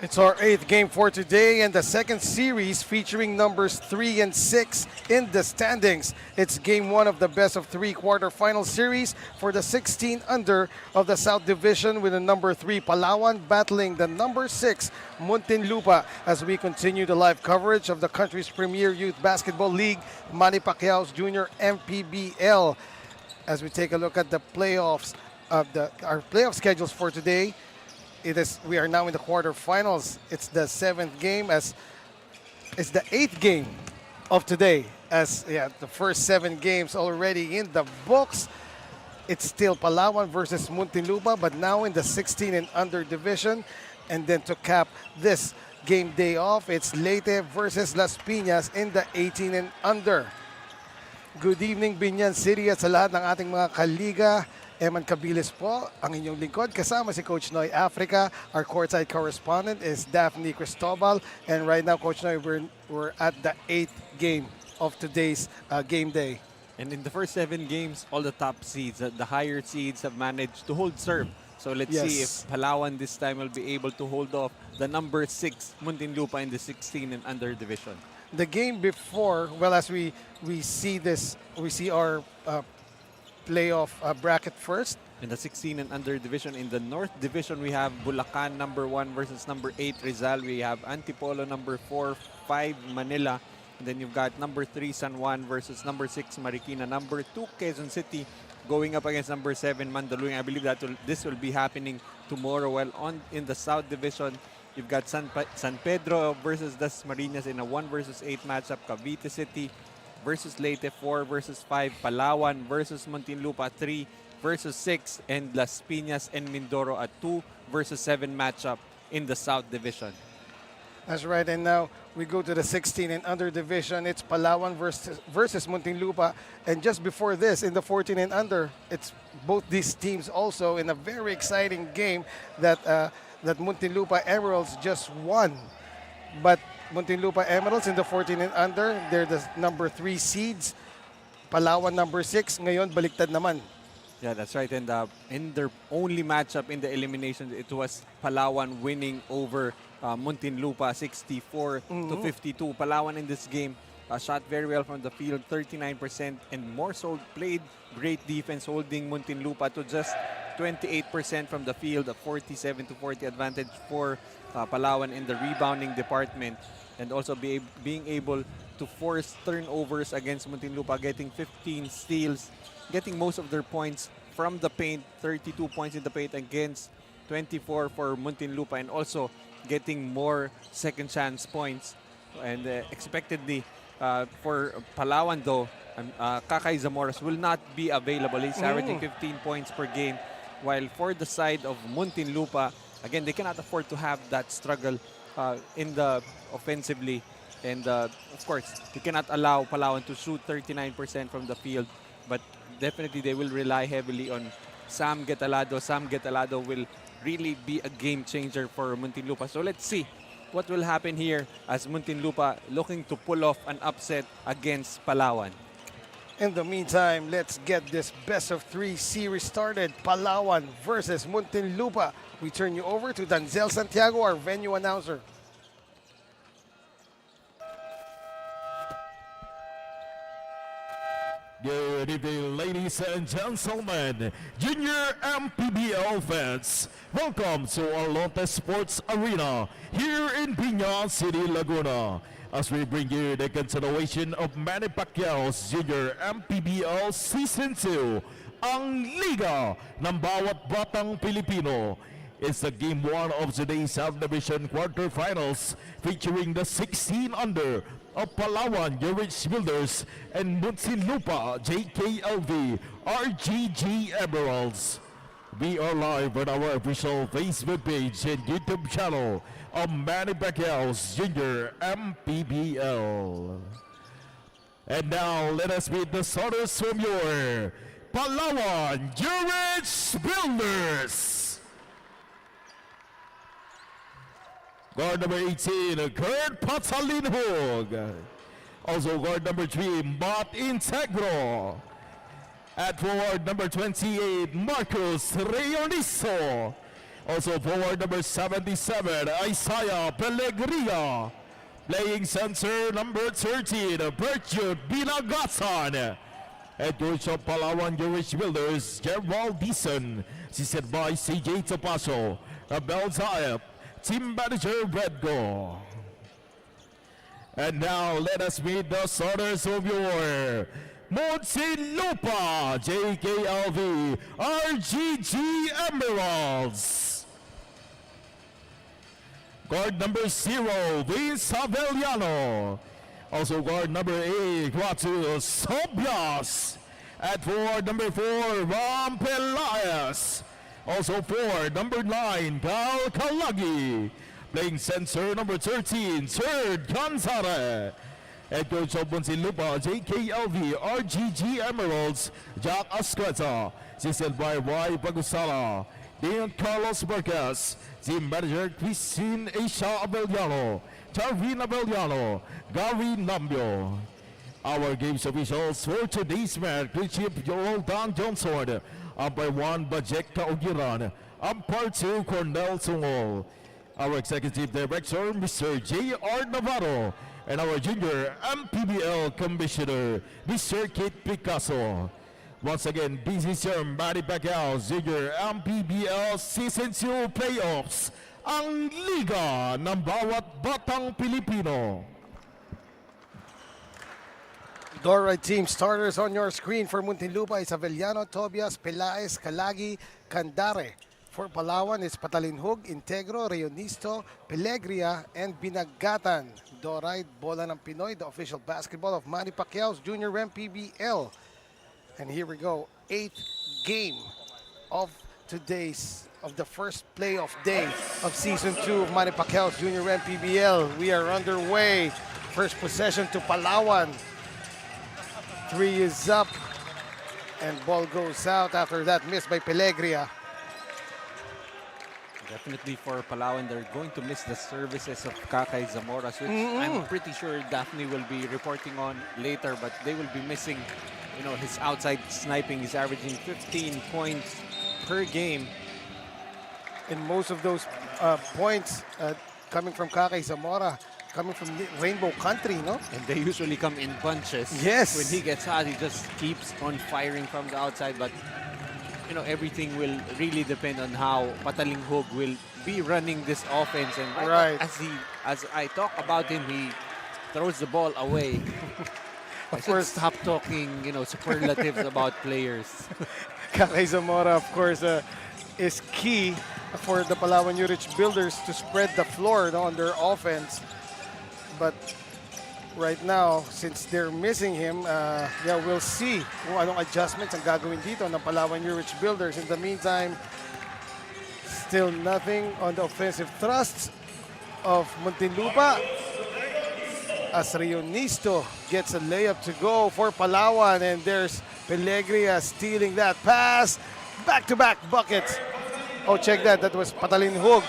It's our eighth game for today and the second series featuring numbers 3 and 6 in the standings. It's game one of the best of three quarterfinal series for the 16 under of the South Division with the number 3 Palawan battling the number 6 Muntinlupa as we continue the live coverage of the country's premier youth basketball league, Manny Pacquiao's Junior MPBL. As we take a look at the playoffs of our playoff schedules for today, we are now in the quarterfinals. It's the seventh game as it's the eighth game of today. The first 7 games already in the books. It's still Palawan versus Muntinlupa, but now in the 16 and under division. And then to cap this game day off, it's Leyte versus Las Piñas in the 18 and under. Good evening, Biñan City at sa lahat ng ating mga kaliga. Eman Cabilis po, ang inyong lingkod. Kasama si Coach Noy Africa. Our courtside correspondent is Daphne Cristobal. And right now, Coach Noy, we're at the 8th game of today's game day. And in the first 7 games, all the top seeds, the higher seeds have managed to hold serve. So let's see if Palawan this time will be able to hold off the number 6 Muntinlupa in the 16 and under division. The game before, well, as we see this, we see our playoff bracket first. In the 16 and under division, in the North Division, we have Bulacan number 1 versus number 8 Rizal. We have Antipolo number 4, 5 Manila. And then you've got number 3 San Juan versus number 6 Marikina. Number 2 Quezon City going up against number 7 Mandaluyong. I believe that this will be happening tomorrow. While in the South Division, you've got San Pedro versus Dasmariñas in a 1 versus 8 matchup. Cavite City versus Leyte, 4 versus 5. Palawan versus Muntinlupa, 3 versus 6. And Las Piñas and Mindoro, a 2 versus 7 matchup in the South Division. That's right, and now we go to the 16 and under division. It's Palawan versus Muntinlupa. And just before this, in the 14 and under, it's both these teams also in a very exciting game that Muntinlupa Emeralds just won. But Muntinlupa Emeralds in the 14 and under, they're the number 3 seeds. Palawan number 6, ngayon baliktad naman. Yeah, that's right. And in their only matchup in the elimination, it was Palawan winning over Muntinlupa 64 to 52. Palawan in this game shot very well from the field, 39%, and more so played great defense, holding Muntinlupa to just 28% from the field, a 47 to 40 advantage for Palawan in the rebounding department, and also being able to force turnovers against Muntinlupa, getting 15 steals, getting most of their points from the paint, 32 points in the paint against 24 for Muntinlupa, and also getting more second chance points. And expectedly for Palawan though, Kakay Zamoras will not be available. He's averaging 15 points per game, while for the side of Muntinlupa, again, they cannot afford to have that struggle in the offensively. And of course, you cannot allow Palawan to shoot 39% from the field, but definitely they will rely heavily on Sam Getalado. Sam Getalado will really be a game changer for Muntinlupa. So let's see what will happen here as Muntinlupa looking to pull off an upset against Palawan. In the meantime, let's get this best of 3 series started. Palawan versus Muntinlupa. We turn you over to Danzel Santiago, our venue announcer. Good evening, ladies and gentlemen, Junior MPBL fans. Welcome to Alonte Sports Arena here in Biñan City, Laguna, as we bring you the continuation of Manny Pacquiao's Junior MPBL Season 2, ang Liga ng Bawat Batang Pilipino. It's the Game 1 of today's South Division quarterfinals featuring the 16 under of Palawan Rich Builders and Muntinlupa JKLV RGG Emeralds. We are live on our official Facebook page and YouTube channel of Manny Pacquiao's Junior MPBL. And now let us meet the starters from your Palawan Rich Builders. Guard number 18, Kurt Patalinhog. Also guard number 3, Matt Integro. At forward number 28, Marcos Reyoniso. Also forward number 77, Isaiah Pellegria. Playing center number 13, Bertute Binagasan. Head coach of Palawan Jewish Builders, Gerald Dison. Assisted by CJ Topaso, Abel Zaep, team manager Redgo. And now let us meet the starters of your Muntinlupa, JKLV, RGG Emeralds. Guard number 0, Vince Avellano. Also guard number 8, Ratu Sobias. At forward number 4, Ram Pelayas. Also forward number 9, Gal Kalagi. Playing center number 13, Third Gonzalez. Head coach of Muntinlupa, JKLV, RGG Emeralds, Jack Asqueta. Assisted by Y Pagusala, Dean Carlos Marquez. Team manager Christine Aisha Abellano, Jarvin Abellano, Gary Nambio. Our games officials for today's match, Chief Joel Dan Johnson, Umpire 1 Bajek Kaugiran, Umpire 2 Cornel Sungol. Our executive director, Mr. J.R. Navarro, and our junior MPBL commissioner, Mr. Kate Picasso. Once again, this is your Manny Pacquiao's Junior MPBL Season 2 Playoffs, ang liga ng bawat batang Pilipino. Alright, team starters on your screen for Muntinlupa is Avellano, Tobias, Pelaez, Kalagi, Candare. For Palawan is Patalinhog, Integro, Reonisto, Pellegria, and Binagatan. Doride, Bola ng Pinoy, the official basketball of Manny Pacquiao's Junior MPBL. And here we go, 8th game of the first playoff day of Season 2 of Manny Pacquiao's Junior MPBL. We are underway. First possession to Palawan. 3 is up, and ball goes out. After that, missed by Pellegria. Definitely for Palawan, they're going to miss the services of Kakay Zamoras, which I'm pretty sure Daphne will be reporting on later, but they will be missing, his outside sniping. He's averaging 15 points per game. And most of those points coming from Kakay Zamora, coming from Rainbow Country, no? And they usually come in bunches. Yes. When he gets hot, he just keeps on firing from the outside, but everything will really depend on how Patalinghog will be running this offense. And right. As I talk about him, he throws the ball away. Of course, stop talking, superlatives about players. Kakay Zamora, of course, is key for the Palawan Urich Builders to spread the floor on their offense. But right now, since they're missing him, we'll see kung anong adjustments ang gagawin dito ng Palawan Urich Builders. In the meantime, still nothing on the offensive thrusts of Muntinlupa. As Reonisto gets a layup to go for Palawan, and there's Pellegria stealing that pass. Back-to-back buckets. Oh, check that. That was Patalinhog.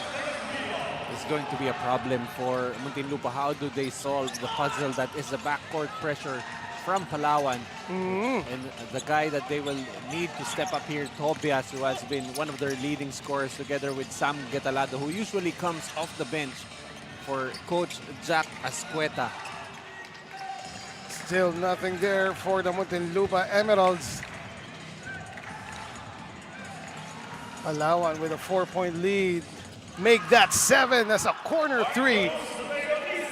It's going to be a problem for Muntinlupa. How do they solve the puzzle that is the backcourt pressure from Palawan? And the guy that they will need to step up here, Tobias, who has been one of their leading scorers together with Sam Getalado, who usually comes off the bench for Coach Jack Asqueta. Still nothing there for the Muntinlupa Emeralds. Palawan with a 4-point lead. Make that 7 as a corner 3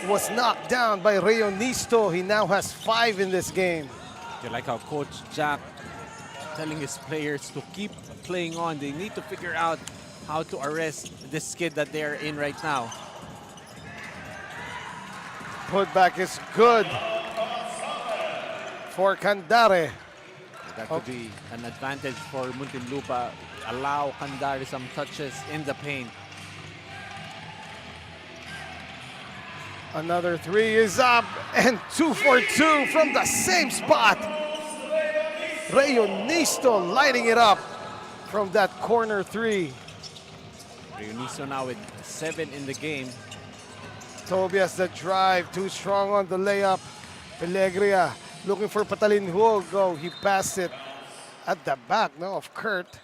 was knocked down by Reonisto. He now has 5 in this game. I like how Coach Jack telling his players to keep playing on. They need to figure out how to arrest this skid that they're in right now. Putback is good for Candare. That could be an advantage for Muntinlupa. Allow Candare some touches in the paint. Another 3 is up, and 2 for 2 from the same spot. Reonisto lighting it up from that corner 3. Reonisto now with 7 in the game. Tobias the drive, too strong on the layup. Pellegria looking for Patalinhog. Oh, he passed it at the back of Kurt.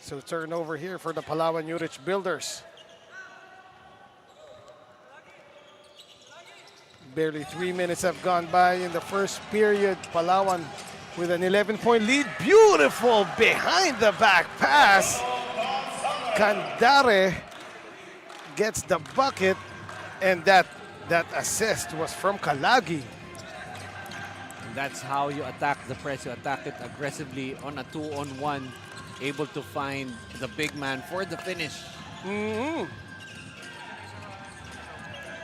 So turnover here for the Palawan Urich Builders. Barely 3 minutes have gone by in the first period. Palawan with an 11-point lead. Beautiful behind the back pass. Candare gets the bucket, and that assist was from Kalagi. That's how you attack the press. You attack it aggressively on a 2-on-1, able to find the big man for the finish.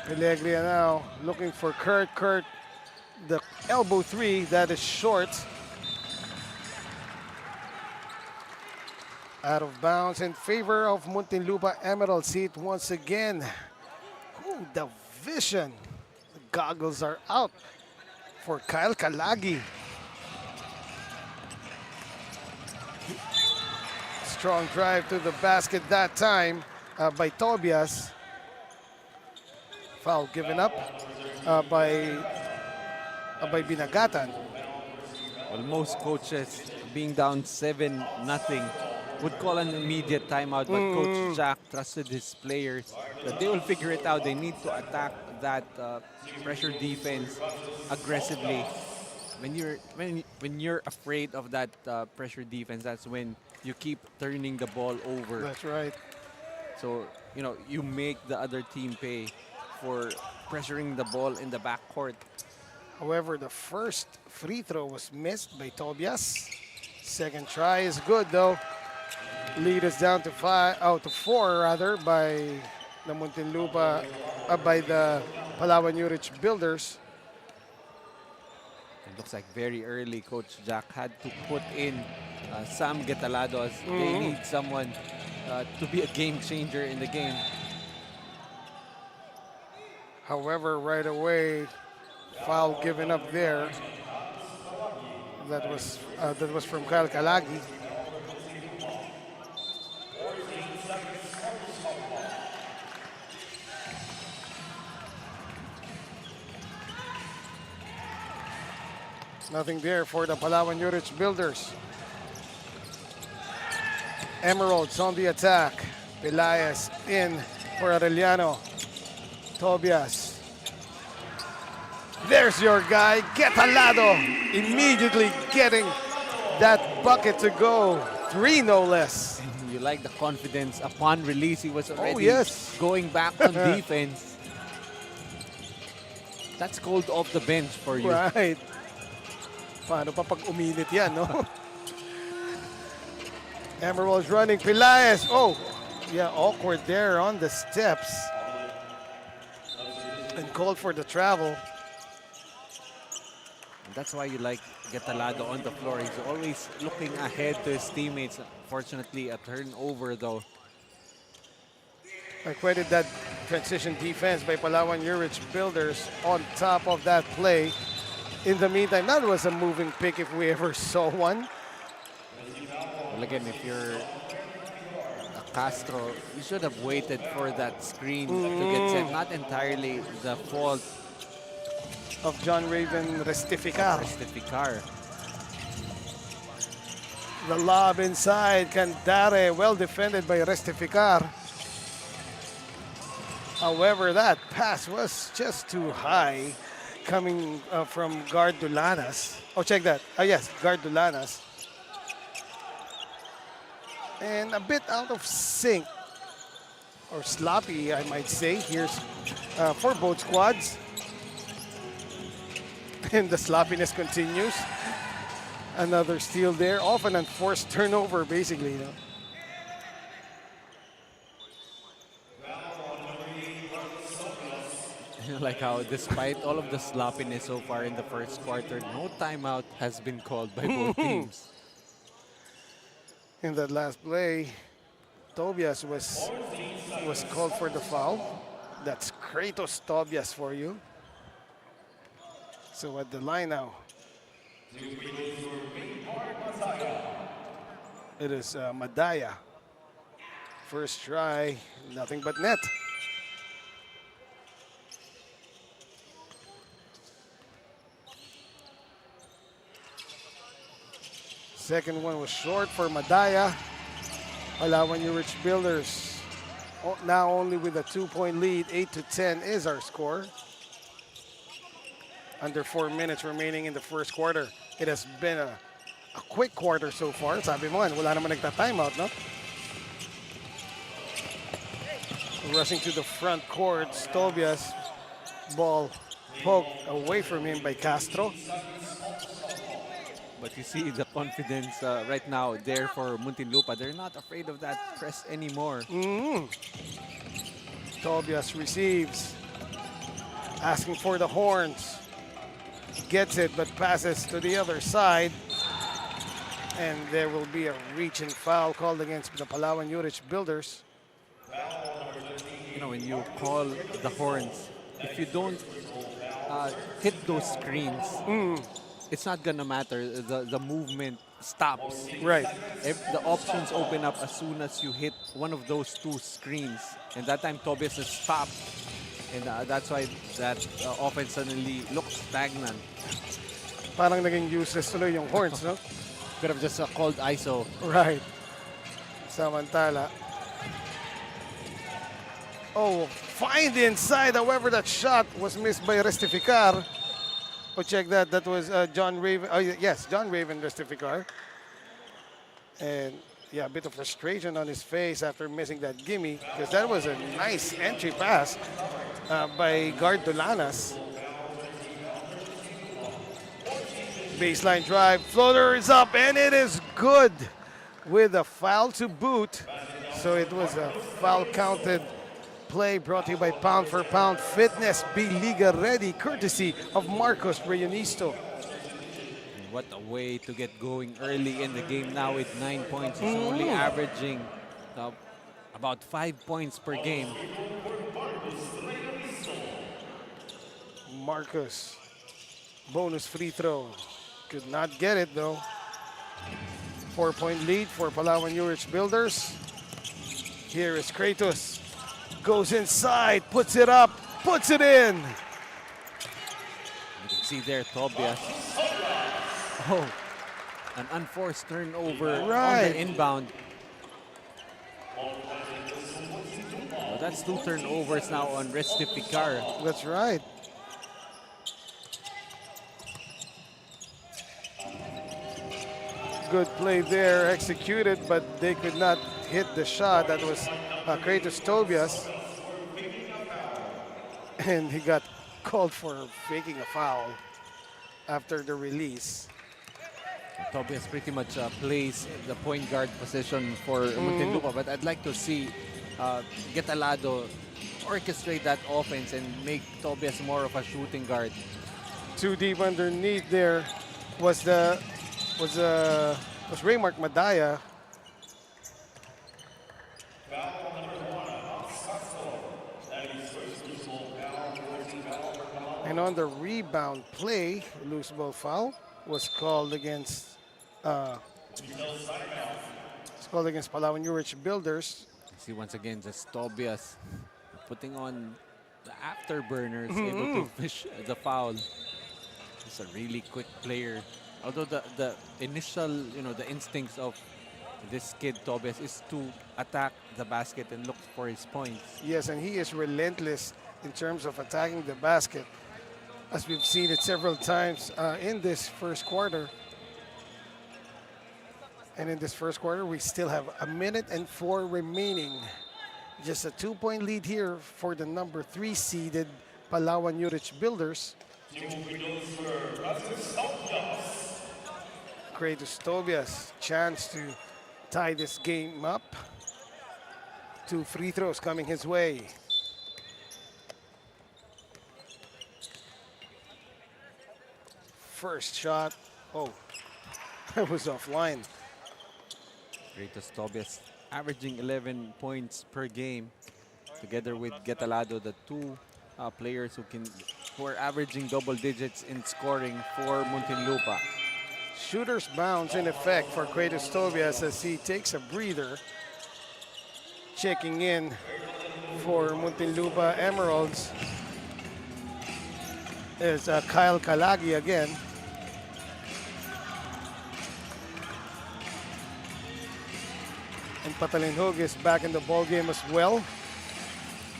Pellegria now looking for Kurt. Kurt, the elbow three, that is short. Out of bounds in favor of Muntinlupa Emerald. See it once again. Ooh, the vision. The goggles are out for Kyle Kalagi. Strong drive to the basket that time by Tobias. Foul given up by Binagatan. Well, most coaches being down 7-0 would call an immediate timeout, but Coach Jack trusted his players that they will figure it out. They need to attack that pressure defense aggressively. When you're afraid of that pressure defense, that's when you keep turning the ball over. That's right. So, you make the other team pay for pressuring the ball in the backcourt. However, the first free throw was missed by Tobias. Second try is good though. Lead is down to 4 rather by the Muntinlupa, by the Palawan Urich Builders. It looks like very early Coach Jack had to put in Sam Getalado as they need someone to be a game changer in the game. However, right away, foul given up there. That was from Kyle Kalagi. Nothing there for the Palawan Urich Builders. Emeralds on the attack. Pelaez in for Arellano. Tobias. There's your guy, Getalado, immediately getting that bucket to go. 3 no less. You like the confidence. Upon release, he was already going back on defense. That's cold off the bench for you. Right. Paano pa pag uminit yan, no? Emerald's running. Pelaez. Oh, yeah, awkward there on the steps. And called for the travel. That's why you like Getalado on the floor. He's always looking ahead to his teammates. Unfortunately, a turnover though. I credit that transition defense by Palawan Urich Builders on top of that play. In the meantime, that was a moving pick if we ever saw one. Well, again, if you're Castro, you should have waited for that screen to get set. Not entirely the fault of John Raven Restificar. The lob inside, Candare, well defended by Restificar. However, that pass was just too high coming from guard Dulanas. Oh, check that. Oh, yes, guard Dulanas. And a bit out of sync, or sloppy, I might say. Here's for both squads. And the sloppiness continues. Another steal there, off an unforced turnover, basically. Like how, despite all of the sloppiness so far in the first quarter, no timeout has been called by both teams. In that last play, Tobias was called for the foul. That's Kratos Tobias for you. So at the line now, it is Madaya. First try, nothing but net. Second one was short for Madaya. Palawan New Rich Builders now only with a 2-point lead. 8-10 is our score. Under 4 minutes remaining in the first quarter. It has been a quick quarter so far. Sabi mo, wala naman nagta-timeout, no? Rushing to the front court, Tobias. Ball poked away from him by Castro. But you see the confidence right now there for Muntinlupa. They're not afraid of that press anymore. Tobias receives, asking for the horns. Gets it, but passes to the other side. And there will be a reach and foul called against the Palawan New Rich Builders. You know, when you call the horns, if you don't hit those screens, it's not gonna matter. The movement stops. Right. If the options open up as soon as you hit one of those two screens, and that time Tobias is stopped, and that's why that offense suddenly looks stagnant. Parang naging useless tuloy yung horns, no? Could have just called ISO. Right. Samantala. Oh, find inside. However, that shot was missed by Restificar. Oh, check that. That was John Raven. Oh, yes, John Raven Restificar. And yeah, a bit of frustration on his face after missing that gimme, because that was a nice entry pass by guard Dolanas. Baseline drive, floater is up, and it is good with a foul to boot. So it was a foul counted play brought to you by Pound for Pound Fitness. Be Liga ready, courtesy of Marcos Reyonisto. What a way to get going early in the game now with 9 points. He's only averaging about 5 points per game. Marcos, bonus free throw. Could not get it though. 4-point lead for Palawan New Rich Builders. Here is Kratos. Goes inside, puts it up, puts it in. You can see there Tobias. Oh, an unforced turnover on the inbound. Oh, that's 2 turnovers now on Restificar. That's right. Good play there, executed, but they could not hit the shot. That was Kratos Tobias. And he got called for faking a foul after the release. Tobias pretty much plays the point guard position for Muntinlupa, but I'd like to see Getalado orchestrate that offense and make Tobias more of a shooting guard. Too deep underneath there was Raymark Madaya. And on the rebound play, loose ball foul was called against Palawan New Rich Builders. See once again just Tobias putting on the afterburners, able to fish the foul. He's a really quick player. Although the initial, the instincts of this kid Tobias is to attack the basket and look for his points. Yes, and he is relentless in terms of attacking the basket, as we've seen it several times in this first quarter. And in this first quarter, we still have 1 minute and 4 remaining. Just a 2-point lead here for the number 3 seeded Palawan New Rich Builders. Kratos Tobias, chance to tie this game up. 2 free throws coming his way. First shot, oh, that was offline. Kratos Tobias averaging 11 points per game, together with Getalado, the 2 players who are averaging double digits in scoring for Muntinlupa. Shooter's bounce in effect for Kratos Tobias as he takes a breather. Checking in for Muntinlupa Emeralds is Kyle Kalagi again. And Patalinhog is back in the ball game as well.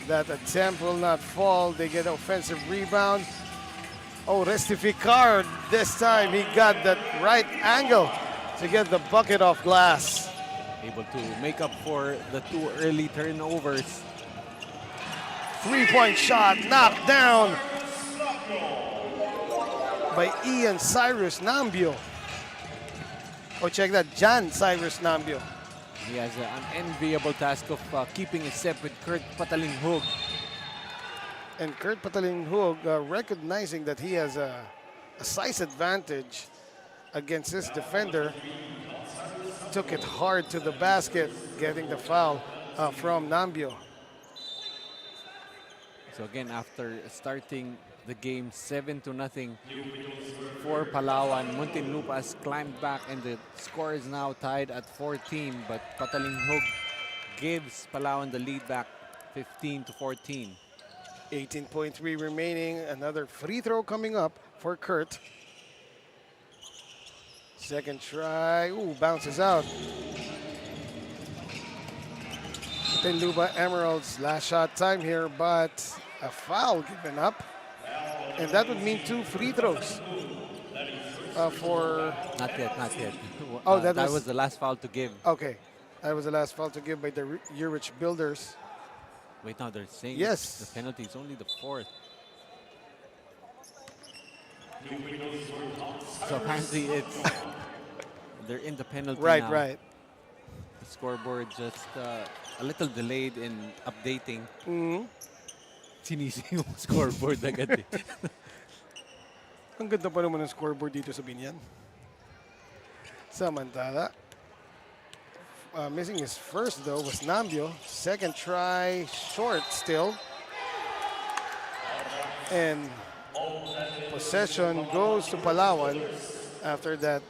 That attempt will not fall. They get offensive rebound. Oh, Restificar, this time he got that right angle to get the bucket off glass. Able to make up for the 2 early turnovers. Three-point shot knocked down by Ian Cyrus Nambio. Oh, check that, Jan Cyrus Nambio. He has an enviable task of keeping a step with Kurt Patalinhog. And Kurt Patalinhog, recognizing that he has a size advantage against his defender, took it hard to the basket, getting the foul from Nambio. So again, after starting the game 7-0 for Palawan, Muntinlupa has climbed back and the score is now tied at 14. But Patalinhog gives Palawan the lead back 15-14. 18.3 remaining. Another free throw coming up for Kurt. Second try. Ooh, bounces out. Muntinlupa Emeralds, last shot time here, but a foul given up. And that would mean 2 free throws for... Not yet, not yet. Oh, that was... was the last foul to give. Okay. That was the last foul to give by the Urich Builders. Wait, now they're saying yes, the penalty is only the 4th. So apparently it's... they're in the penalty right, now. Right. The scoreboard just a little delayed in updating. Sinisi yung scoreboard agad eh. Ang ganda pa naman ng scoreboard dito sa Biñan. Samantala, missing his first though was Nambio. Second try, short still. And possession goes to Palawan after that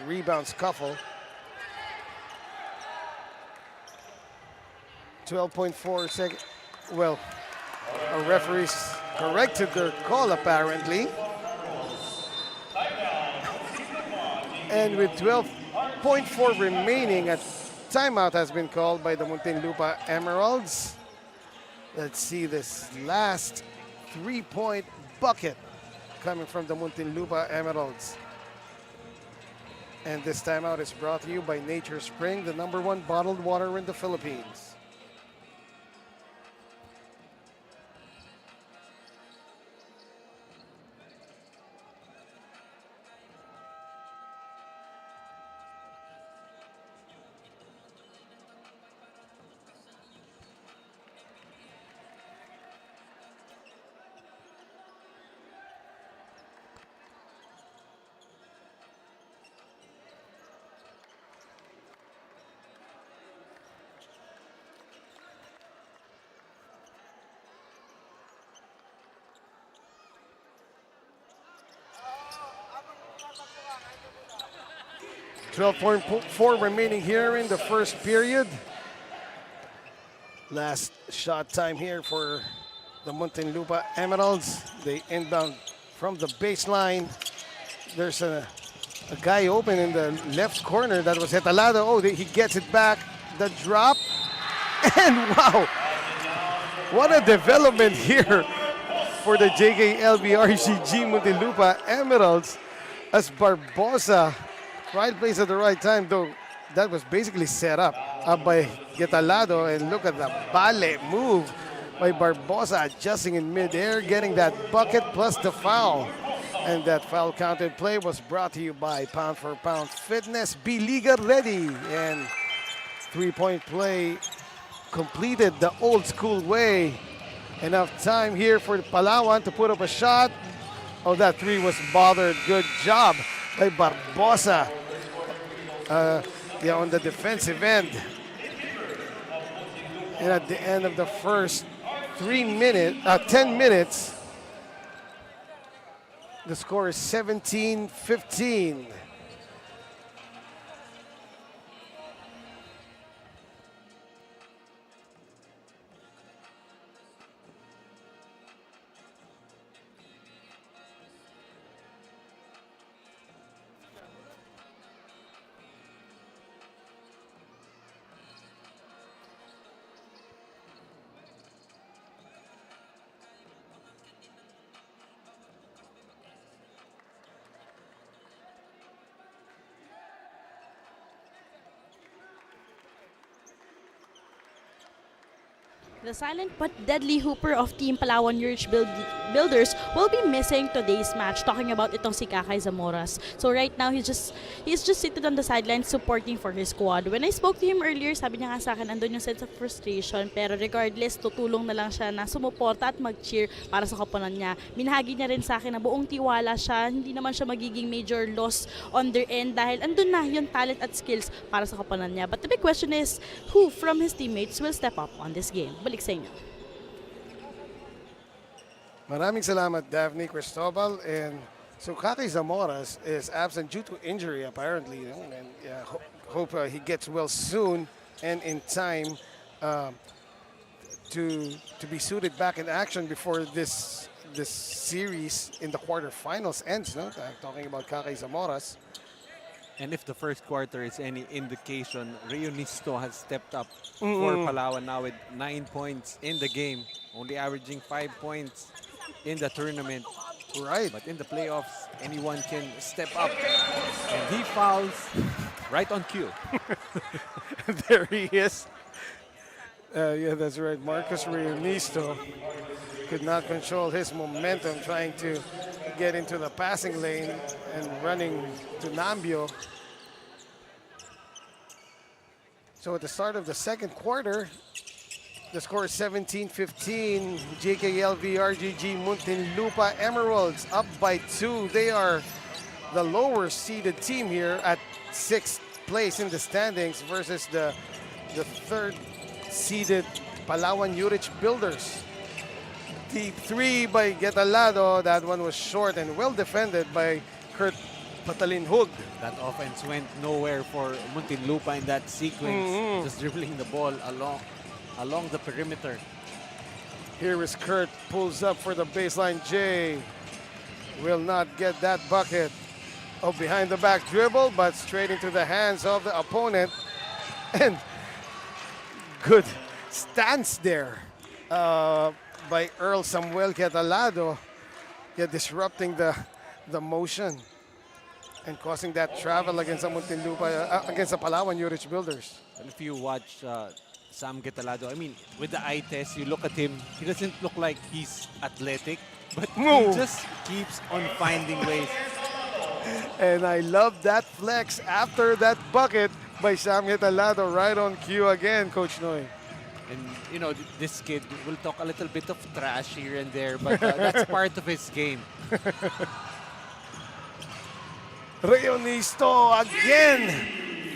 rebound scuffle. 12.4 seconds. Well, our referees corrected their call apparently. And with 12.4 remaining, a timeout has been called by the Muntinlupa Emeralds. Let's see this last 3-point bucket coming from the Muntinlupa Emeralds. And this timeout is brought to you by Nature Spring, the #1 bottled water in the Philippines. .4 remaining here in the first period. Last shot time here for the Muntinlupa Emeralds. They inbound from the baseline. There's a guy open in the left corner. That was Hetalado. Oh, he gets it back. The drop. And wow, what a development here for the JKLBRCG Muntinlupa Emeralds as Barbosa, right place at the right time, though that was basically set up by Getalado. And look at the ballet move by Barbosa, adjusting in midair, getting that bucket plus the foul. And that foul counted play was brought to you by Pound for Pound Fitness. Be Liga ready. And three-point play completed the old school way. Enough time here for Palawan to put up a shot. Oh, that three was bothered. Good job by Barbosa. On the defensive end. And at the end of the first 10 minutes, the score is 17-15. The silent but deadly hooper of Team Palawan Builders will be missing today's match. Talking about itong si Kakay Zamoras. So right now, he's just seated on the sidelines supporting for his squad. When I spoke to him earlier, sabi niya nga sa akin, andun yung sense of frustration. Pero regardless, tutulong na lang siya na sumuporta at mag-cheer para sa kapanan niya. Minahagi niya rin sa akin na buong tiwala siya. Hindi naman siya magiging major loss on their end dahil andun na yung talent at skills para sa kapanan niya. But the big question is, who from his teammates will step up on this game? Balik sa inyo. Maraming salamat, Daphne Cristobal. And so Kakay Zamoras is absent due to injury, apparently. And yeah, hope he gets well soon and in time to be suited back in action before this series in the quarterfinals ends. No, talking about Kakay Zamoras. And if the first quarter is any indication, Reunisto has stepped up for Palawan now with 9 points in the game, only averaging 5 points in the tournament. Right. But in the playoffs, anyone can step up. And he fouls right on cue. There he is. Yeah, that's right. Marcus Reunisto could not control his momentum trying to get into the passing lane and running to Nambio. So at the start of the second quarter, the score is 17-15. JKLV RGG Muntinlupa Emeralds up by 2. They are the lower seeded team here at 6th place in the standings versus the third seeded Palawan Urich Builders. Deep 3 by Getalado. That one was short and well defended by Kurt Patalinhug. That offense went nowhere for Muntinlupa in that sequence, just dribbling the ball along the perimeter. Here is Kurt, pulls up for the baseline. Jay will not get that bucket of behind the back dribble, but straight into the hands of the opponent. And good stance there by Earl Samuel Catalado, disrupting the motion and causing that travel against the Muntinlupa, against the Palawan Urich Builders. And if you watch Sam Getalado, I mean, with the eye test, you look at him, he doesn't look like he's athletic, but he just keeps on finding ways. And I love that flex after that bucket by Sam Getalado, right on cue again, Coach Noy. And, you know, this kid will talk a little bit of trash here and there, but that's part of his game. Reunisto again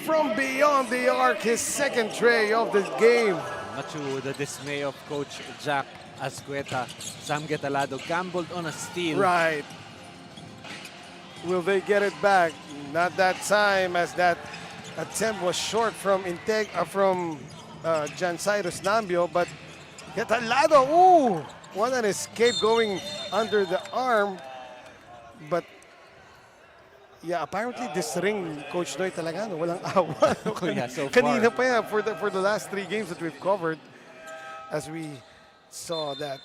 from beyond the arc, his second tray of the game. Much to the dismay of Coach Jack Ascueta, Sam Getalado gambled on a steal. Right. Will they get it back? Not that time, as that attempt was short from Jan Cyrus Nambio, but Getalado, ooh, what an escape going under the arm. But yeah, apparently this ring, Coach Noy, talaga, no, walang awa. Yeah, so Kanina far. pa yan, for the last 3 games that we've covered, as we saw that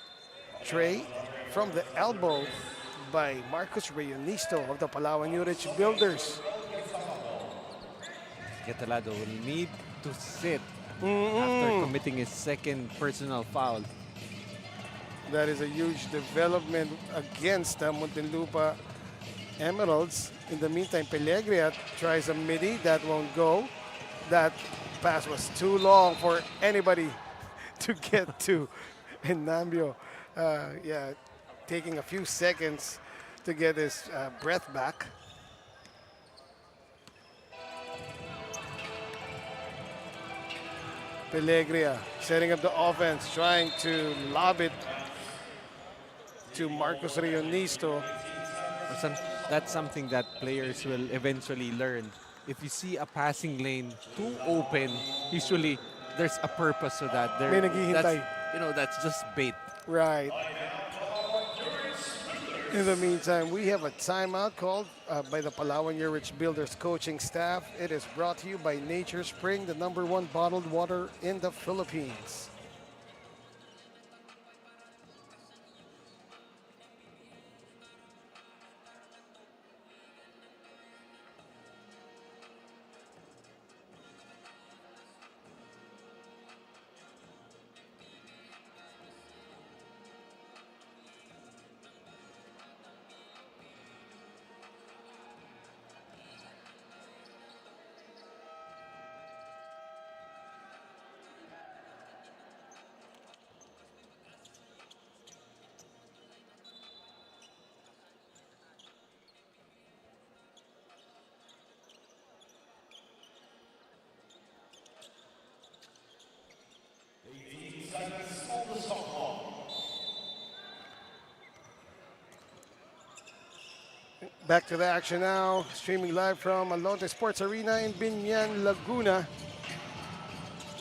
tray from the elbow by Marcus Reunisto of the Palawan Urich Builders. Getalado will need to sit after committing his second personal foul. That is a huge development against the Muntinlupa Emeralds. In the meantime, Pellegria tries a midi. That won't go. That pass was too long for anybody to get to. And Nambio, taking a few seconds to get his breath back. Pellegria setting up the offense, trying to lob it to Marcos Reunisto. That's something that players will eventually learn. If you see a passing lane too open, usually there's a purpose to that. May naghihintay. That's just bait. Right. In the meantime, we have a timeout called by the Palawan Urich Builders coaching staff. It is brought to you by Nature Spring, the #1 bottled water in the Philippines. Back to the action now, streaming live from Alonte Sports Arena in Biñan, Laguna.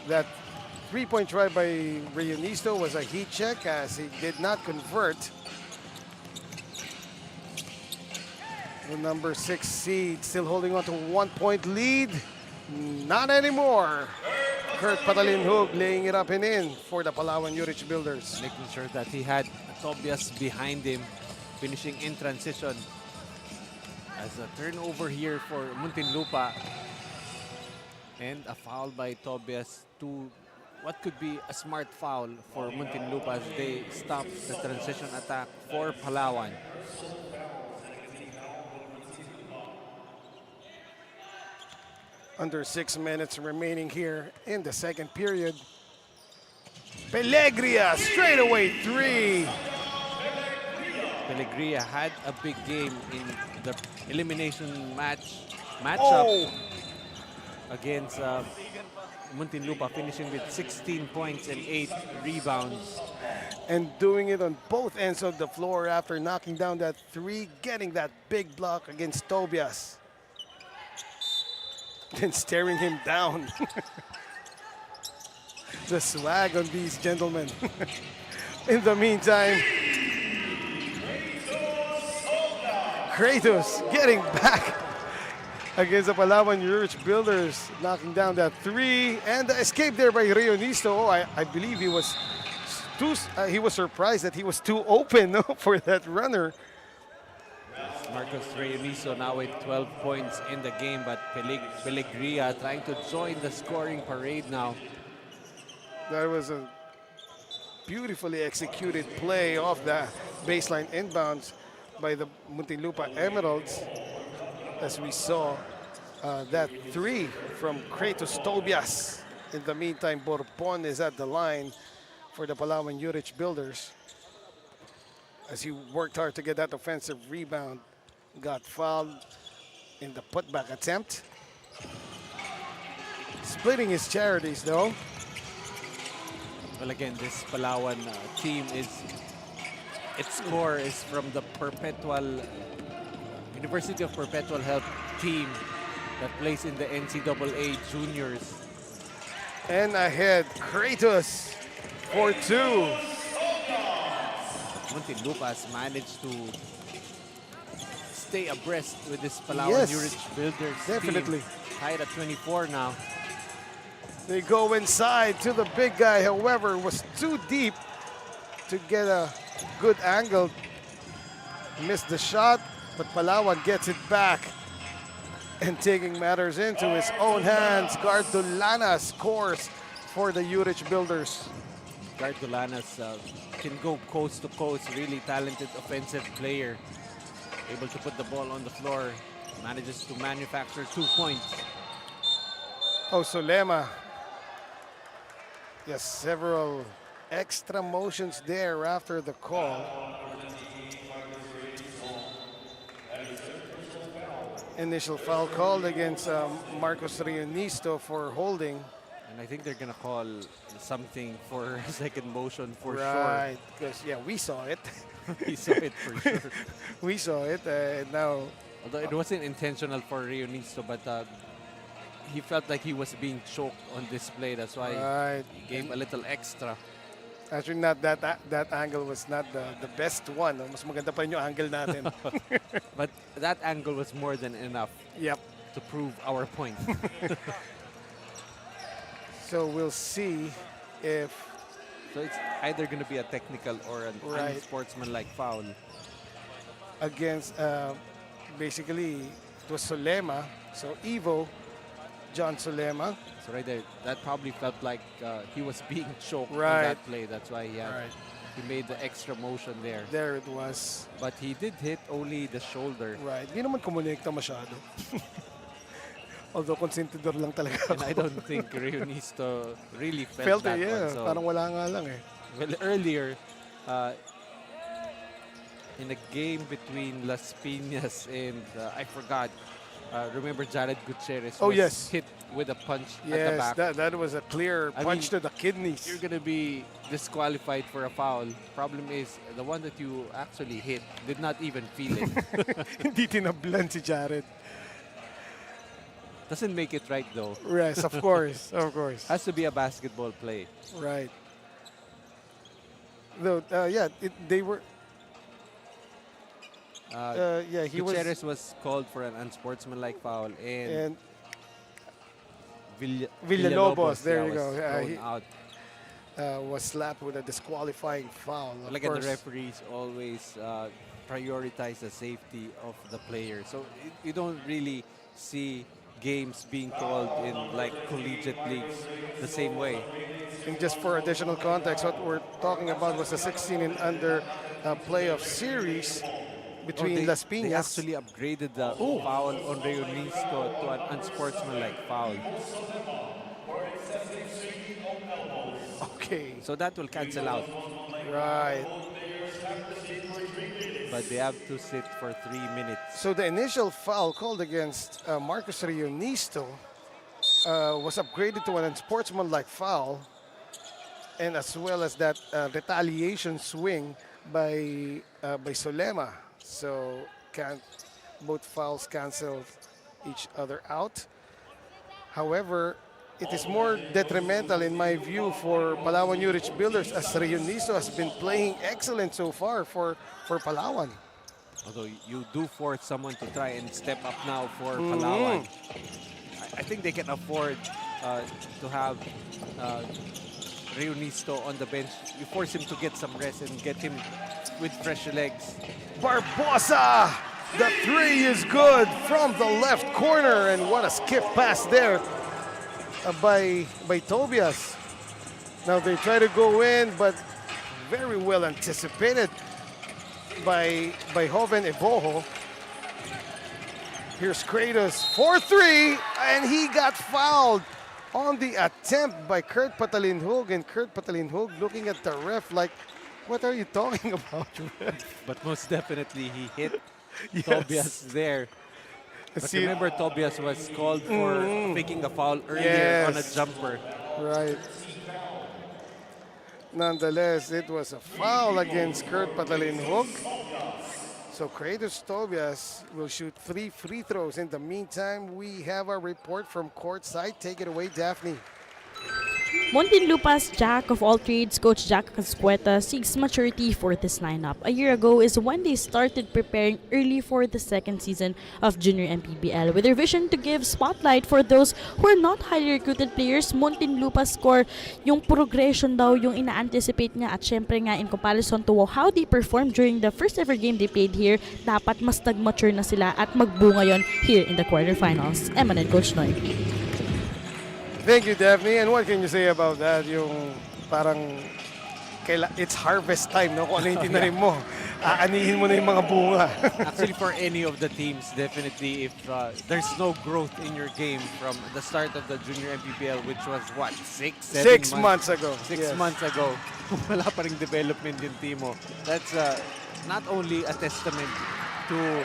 That three-point try by Rionisto was a heat check as he did not convert. The number 6 seed still holding on to 1-point lead. Not anymore. Kurt Patalinhug laying it up and in for the Palawan Urich Builders. Making sure that he had Tobias behind him, finishing in transition. As a turnover here for Muntinlupa. And a foul by Tobias to what could be a smart foul for Muntinlupa as they stop the transition attack for Palawan. Under 6 minutes remaining here in the second period. Pellegria straight away 3. Pellegria had a big game in the elimination matchup against Muntinlupa, finishing with 16 points and 8 rebounds. And doing it on both ends of the floor after knocking down that 3, getting that big block against Tobias. Then staring him down. The swag on these gentlemen. In the meantime, Kratos getting back against the Palawan Urich Builders, knocking down that 3, and the escape there by Rionisto. Oh, I believe he was surprised that he was too open for that runner. Marcos Rionisto now with 12 points in the game, but Pellegria trying to join the scoring parade now. That was a beautifully executed play off the baseline inbounds by the Muntinlupa Emeralds, as we saw that 3 from Kratos Tobias. In the meantime, Borbon is at the line for the Palawan Urich Builders as he worked hard to get that offensive rebound. Got fouled in the putback attempt. Splitting his charities though. Well, again, this Palawan team its core is from the University of Perpetual Health team that plays in the NCAA Juniors. And ahead, Kratos for 2. Muntinlupa has managed to stay abreast with this Palawan Yes, Urich Builders definitely. team. Tied at 24 now. They go inside to the big guy, however, was too deep to get a good angle. Missed the shot, but Palawan gets it back. And taking matters into his own hands, Gardolana scores for the Urich Builders. Gardolanas can go coast to coast, really talented offensive player. Able to put the ball on the floor, manages to manufacture 2 points. Oh, Solema. Yes, several extra motions there after the call. Initial foul called against Marcos Rionisto for holding. And I think they're gonna call something for second motion for Right, because yeah, we saw it. sure. We saw it for sure. We saw it, and now Although it wasn't intentional for Rionisto, but he felt like he was being choked on this play. That's why right. he gave a little extra. Actually, not that angle was not the best one. Mas maganda pa rin yung angle natin. But that angle was more than enough Yep. to prove our point. So we'll see if So it's either going to be a technical or an Right. unsportsmanlike foul. against basically it was Solema. So Evo, John Solema. So right there, that probably felt like he was being choked on Right. that play. That's why he made the extra motion there. There it was. But he did hit only the shoulder. Right. Di naman kumonekta masyado. Although consentidor lang talaga And I ako. don't think Rionisto really Felt felt that it, yeah. one. So, Parang wala nga lang eh. well, earlier, in a game between Las Piñas and I forgot Remember Jared Gutierrez Oh, was yes. hit with a punch at the Yes, back. that was a clear I punch mean, to the kidneys. You're going to be disqualified for a foul. Problem is, the one that you actually hit did not even feel it. Hindi tinablan si Jared. Doesn't make it right though. Yes, of course, of course. Has to be a basketball play. Right. Though, yeah, they were. Yeah, he Gutierrez was called for an unsportsmanlike foul, and and Villalobos, there you was go. thrown He out. was slapped with a disqualifying foul. Of Like course. the referees always prioritize the safety of the player. So you don't really see games being called in like collegiate leagues the same way. And just for additional context, what we're talking about was a 16 and under playoff series between Las They Piñas. actually upgraded the foul on Reunisto to an unsportsmanlike foul. Okay, So that will cancel out. right. But they have to sit for 3 minutes. So the initial foul called against Marcus Reunisto was upgraded to an unsportsmanlike foul, and as well as that retaliation swing by Solema. So both fouls canceled each other out. However, it is more detrimental in my view for Palawan New Rich Builders, as Reunisto has been playing excellent so far for Palawan. Although you do force someone to try and step up now for Palawan. I think they can afford to have Reunisto on the bench. You force him to get some rest and get him with fresh legs. Barbosa! The three is good from the left corner, and what a skip pass there by Tobias. Now they try to go in, but very well anticipated by Joven Evojo. Here's Kratos for three, and he got fouled on the attempt by Kurt Patalinhug, and Kurt Patalinhug looking at the ref like, what are you talking about, ref? But most definitely he hit Yes. Tobias there. But See- remember, Tobias was called for faking a foul earlier on a Yes. jumper. Right. Nonetheless, it was a foul against Kurt Patalinhug. So Kratos Tobias will shoot 3 free throws. In the meantime, we have a report from courtside. Take it away, Daphne. Muntinlupa's jack of all trades, Coach Jack Cascueta, seeks maturity for this lineup. A year ago is when they started preparing early for the second season of Junior MPBL. With their vision to give spotlight for those who are not highly recruited players, Muntinlupa score yung progression daw yung ina-anticipate niya, at syempre nga in comparison to how they performed during the first ever game they played here, dapat mas nag-mature na sila at magbunga yon here in the quarterfinals. Eminent Coach Noy. Thank you, Daphne. And what can you say about that? Yung parang it's harvest time, no? Kung ano yung tinanim mo, aanihin mo na yung mga bunga. Actually, for any of the teams, definitely if there's no growth in your game from the start of the Junior MPBL, which was what, 7 6 months ago. 6 Yes. months ago, wala pa ring development yung team mo. That's not only a testament to,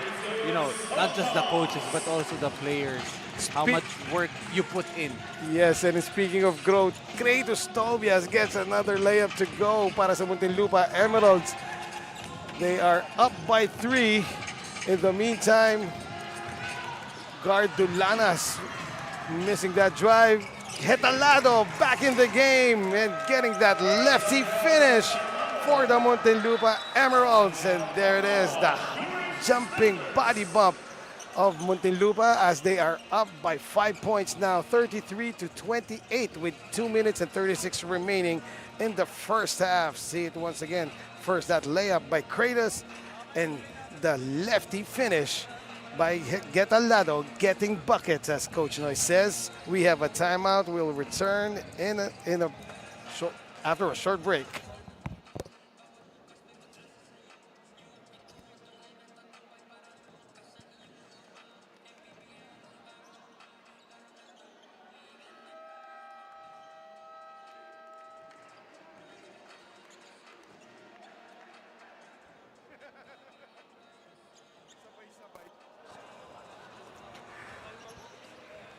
not just the coaches, but also the players, how much work you put in. Yes, and speaking of growth, Kratos Tobias gets another layup to go para sa Muntinlupa Emeralds. They are up by 3. In the meantime, guard Dulanas missing that drive. Hetalado back in the game and getting that lefty finish for the Muntinlupa Emeralds. And there it is, the jumping body bump of Muntinlupa as they are up by 5 points now, 33-28 with 2 minutes and 36 remaining in the first half. See it once again. First, that layup by Kratos, and the lefty finish by Getalado, getting buckets, as Coach Noy says. We have a timeout. We'll return after a short break.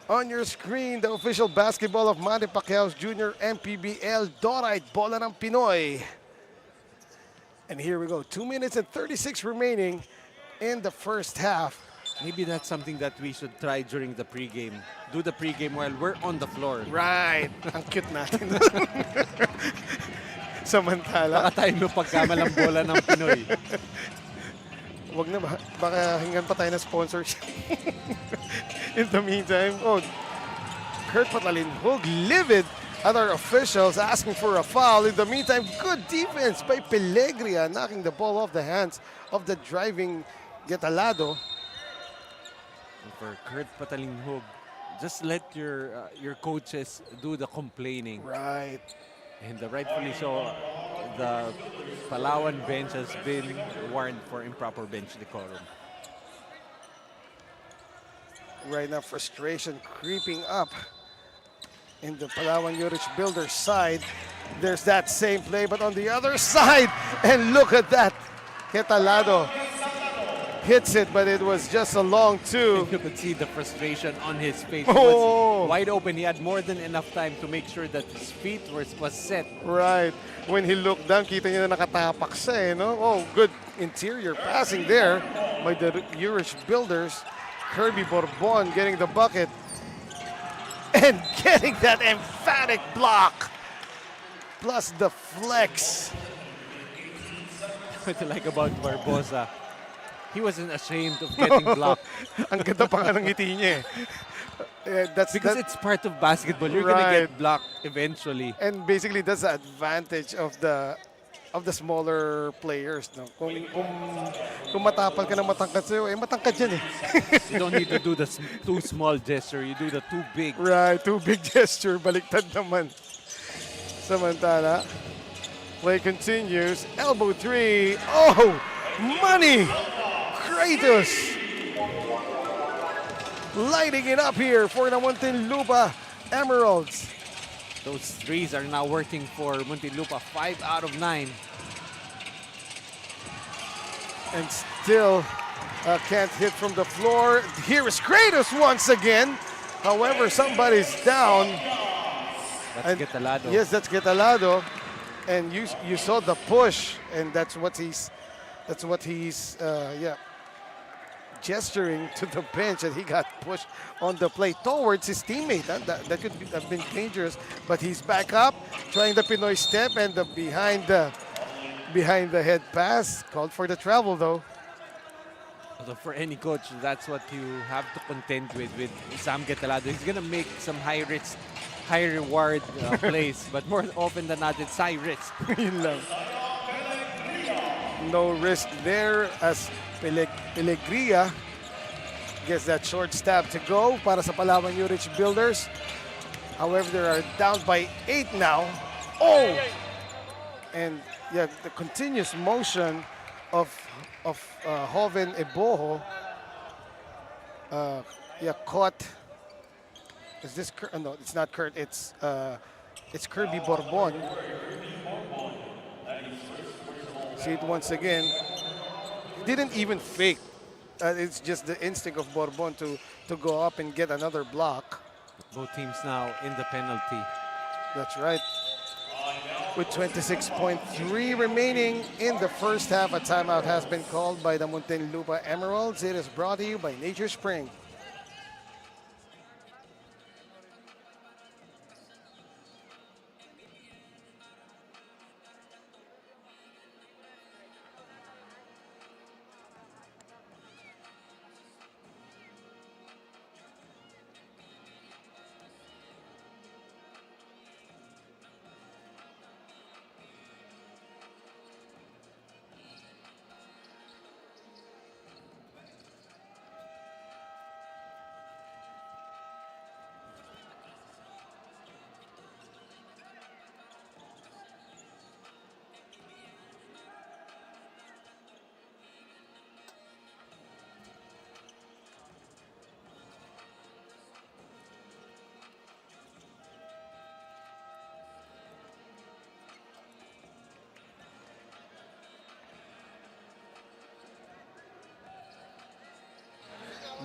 On your screen, the official basketball of Manny Pacquiao's Junior MPBL Dorite Bola ng Pinoy. And here we go, 2 minutes and 36 remaining in the first half. Maybe that's something that we should try during the pregame. Do the pregame while we're on the floor. Right. Ang cute natin. Samantala. Baka tayo mapagkamalang bola ng Pinoy. Wag na ba? Baka hingan pa tayo ng sponsors. In the meantime, Kurt Patalinhog livid at our officials asking for a foul. In the meantime, good defense by Pellegria, knocking the ball off the hands of the driving Getalado. And for Kurt Patalinhog, just let your coaches do the complaining. Right. And rightfully so, the Palawan bench has been warned for improper bench decorum. Right now, frustration creeping up in the Palawan Urich Builders side. There's that same play, but on the other side, and look at that. Getalado hits it, but it was just a long two. You could see the frustration on his face. He Oh. was wide open. He had more than enough time to make sure that his feet was set. Right. When he looked down, kita niya na nakatapak siya, no? Oh, good interior passing there by the Urich Builders. Kirby Borbon getting the bucket and getting that emphatic block. Plus the flex. What I like about Barbosa, he wasn't ashamed of getting blocked. Ang ganda pa nga ng ngiti niya eh. Because it's part of basketball. You're Right. gonna get blocked eventually. And basically that's the advantage of the smaller players, no? Kung matapal ka na matangkad sa'yo, matangkad yan eh. You don't need to do the too small gesture. You do the too big. Right, too big gesture, baliktad naman. Samantala, play continues, elbow three, money! Kratos! Lighting it up here for the Muntinlupa Emeralds. Those threes are now working for Muntinlupa. 5 out of 9. And still can't hit from the floor. Here is Kratos once again. However, somebody's down. That's Getalado. Yes, that's Getalado. And you saw the push, and that's what he's gesturing to the bench, and he got pushed on the play towards his teammate. That could have been dangerous, but he's back up, trying the Pinoy step and the behind the head pass. Called for the travel though. So for any coach, that's what you have to contend with Sam Getalado. He's gonna make some high risk, high reward plays, but more often than not, it's high risk. Yun lang. No risk there as Pellegria gets that short stab to go para sa Palawan Urich Builders. However, they are down by 8 now. And yeah, the continuous motion of Joven Eboho caught. Is this Kurt? No, it's not Kurt. It's Kirby Borbon. See it once again. Didn't even fake. It's just the instinct of Borbon to go up and get another block. Both teams now in the penalty. That's right. With 26.3 remaining in the first half, a timeout has been called by the Muntinlupa Emeralds. It is brought to you by Nature Spring.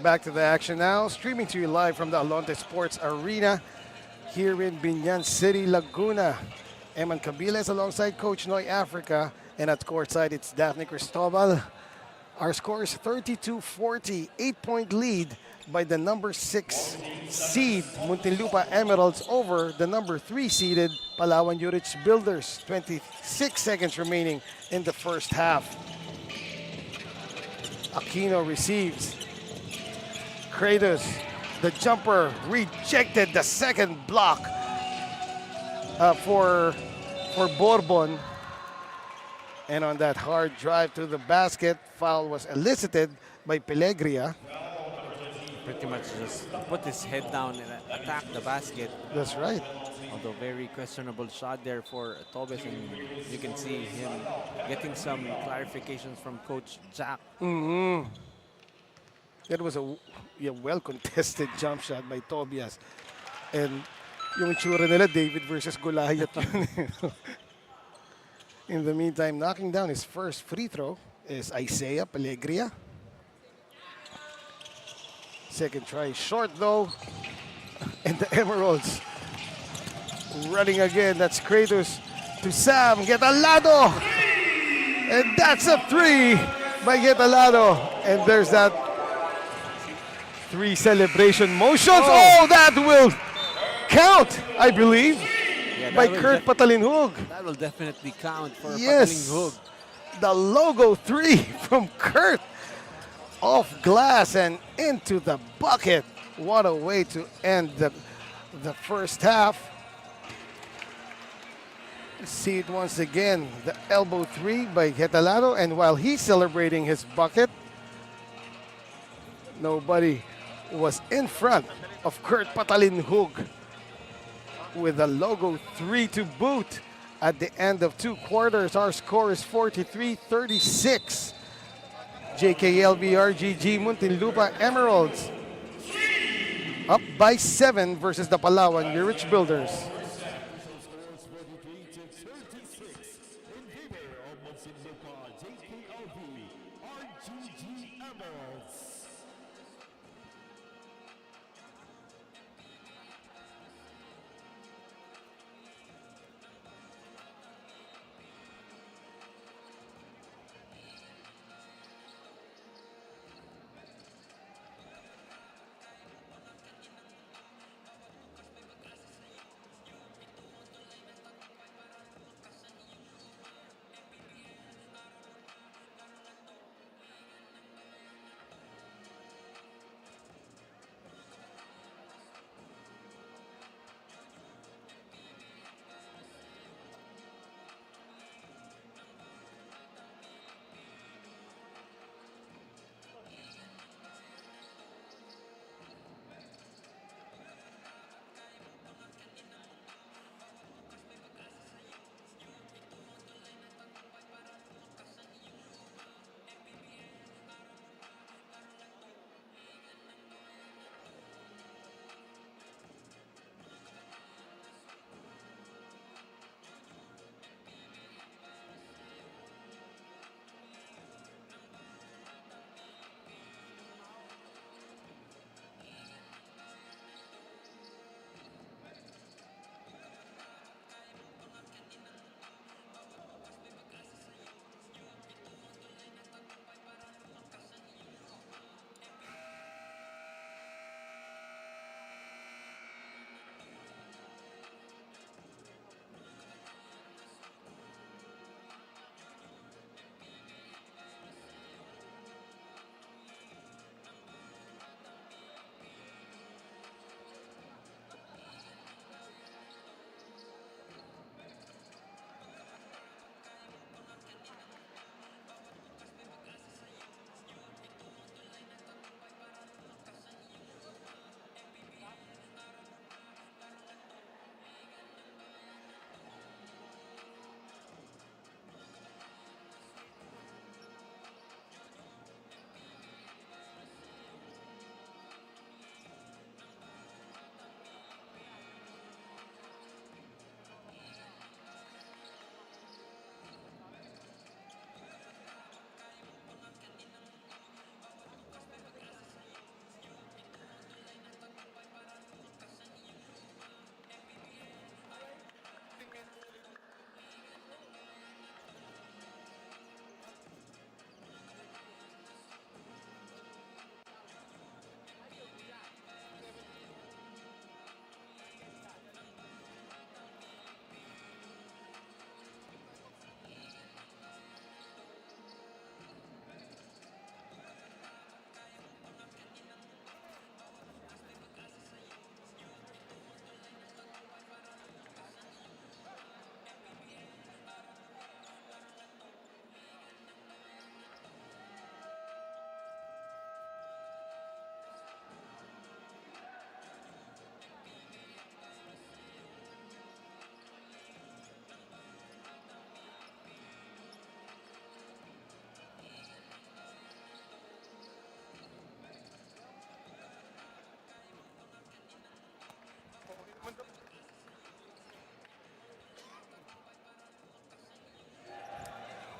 Back to the action now. Streaming to you live from the Alonte Sports Arena here in Biñan City, Laguna. Eman Cabiles alongside Coach Noy Africa. And at courtside, it's Daphne Cristobal. Our score is 32-40, 8-point lead by the number 6 seed Muntinlupa Emeralds over the number 3 seeded Palawan Urich Builders. 26 seconds remaining in the first half. Aquino receives. Kratos, the jumper, rejected the second block for Bourbon. And on that hard drive to the basket, foul was elicited by Pellegria. Pretty much just put his head down and attack the basket. That's right. Although very questionable shot there for Tobes, and you can see him getting some clarifications from Coach Jack. That was a well-contested jump shot by Tobias. And yung itsura nila, David versus Goliath. In the meantime, knocking down his first free throw is Isaiah Pellegria. Second try short though. And the Emeralds running again. That's Kratos to Sam. Getalado. And that's a 3 by Getalado. And there's that 3 celebration motions. Oh, that will count, I believe. By Kurt Patalinhug. That will definitely count for Yes. Patalinhug. The logo 3 from Kurt. Off glass and into the bucket. What a way to end the first half. See it once again. The elbow 3 by Getalado. And while he's celebrating his bucket, nobody was in front of Kurt Patalinhug with the logo 3 to boot. At the end of 2 quarters, our score is 43-36. JKLBRGG Muntinlupa Emeralds up by 7 versus the Palawan Urich Builders.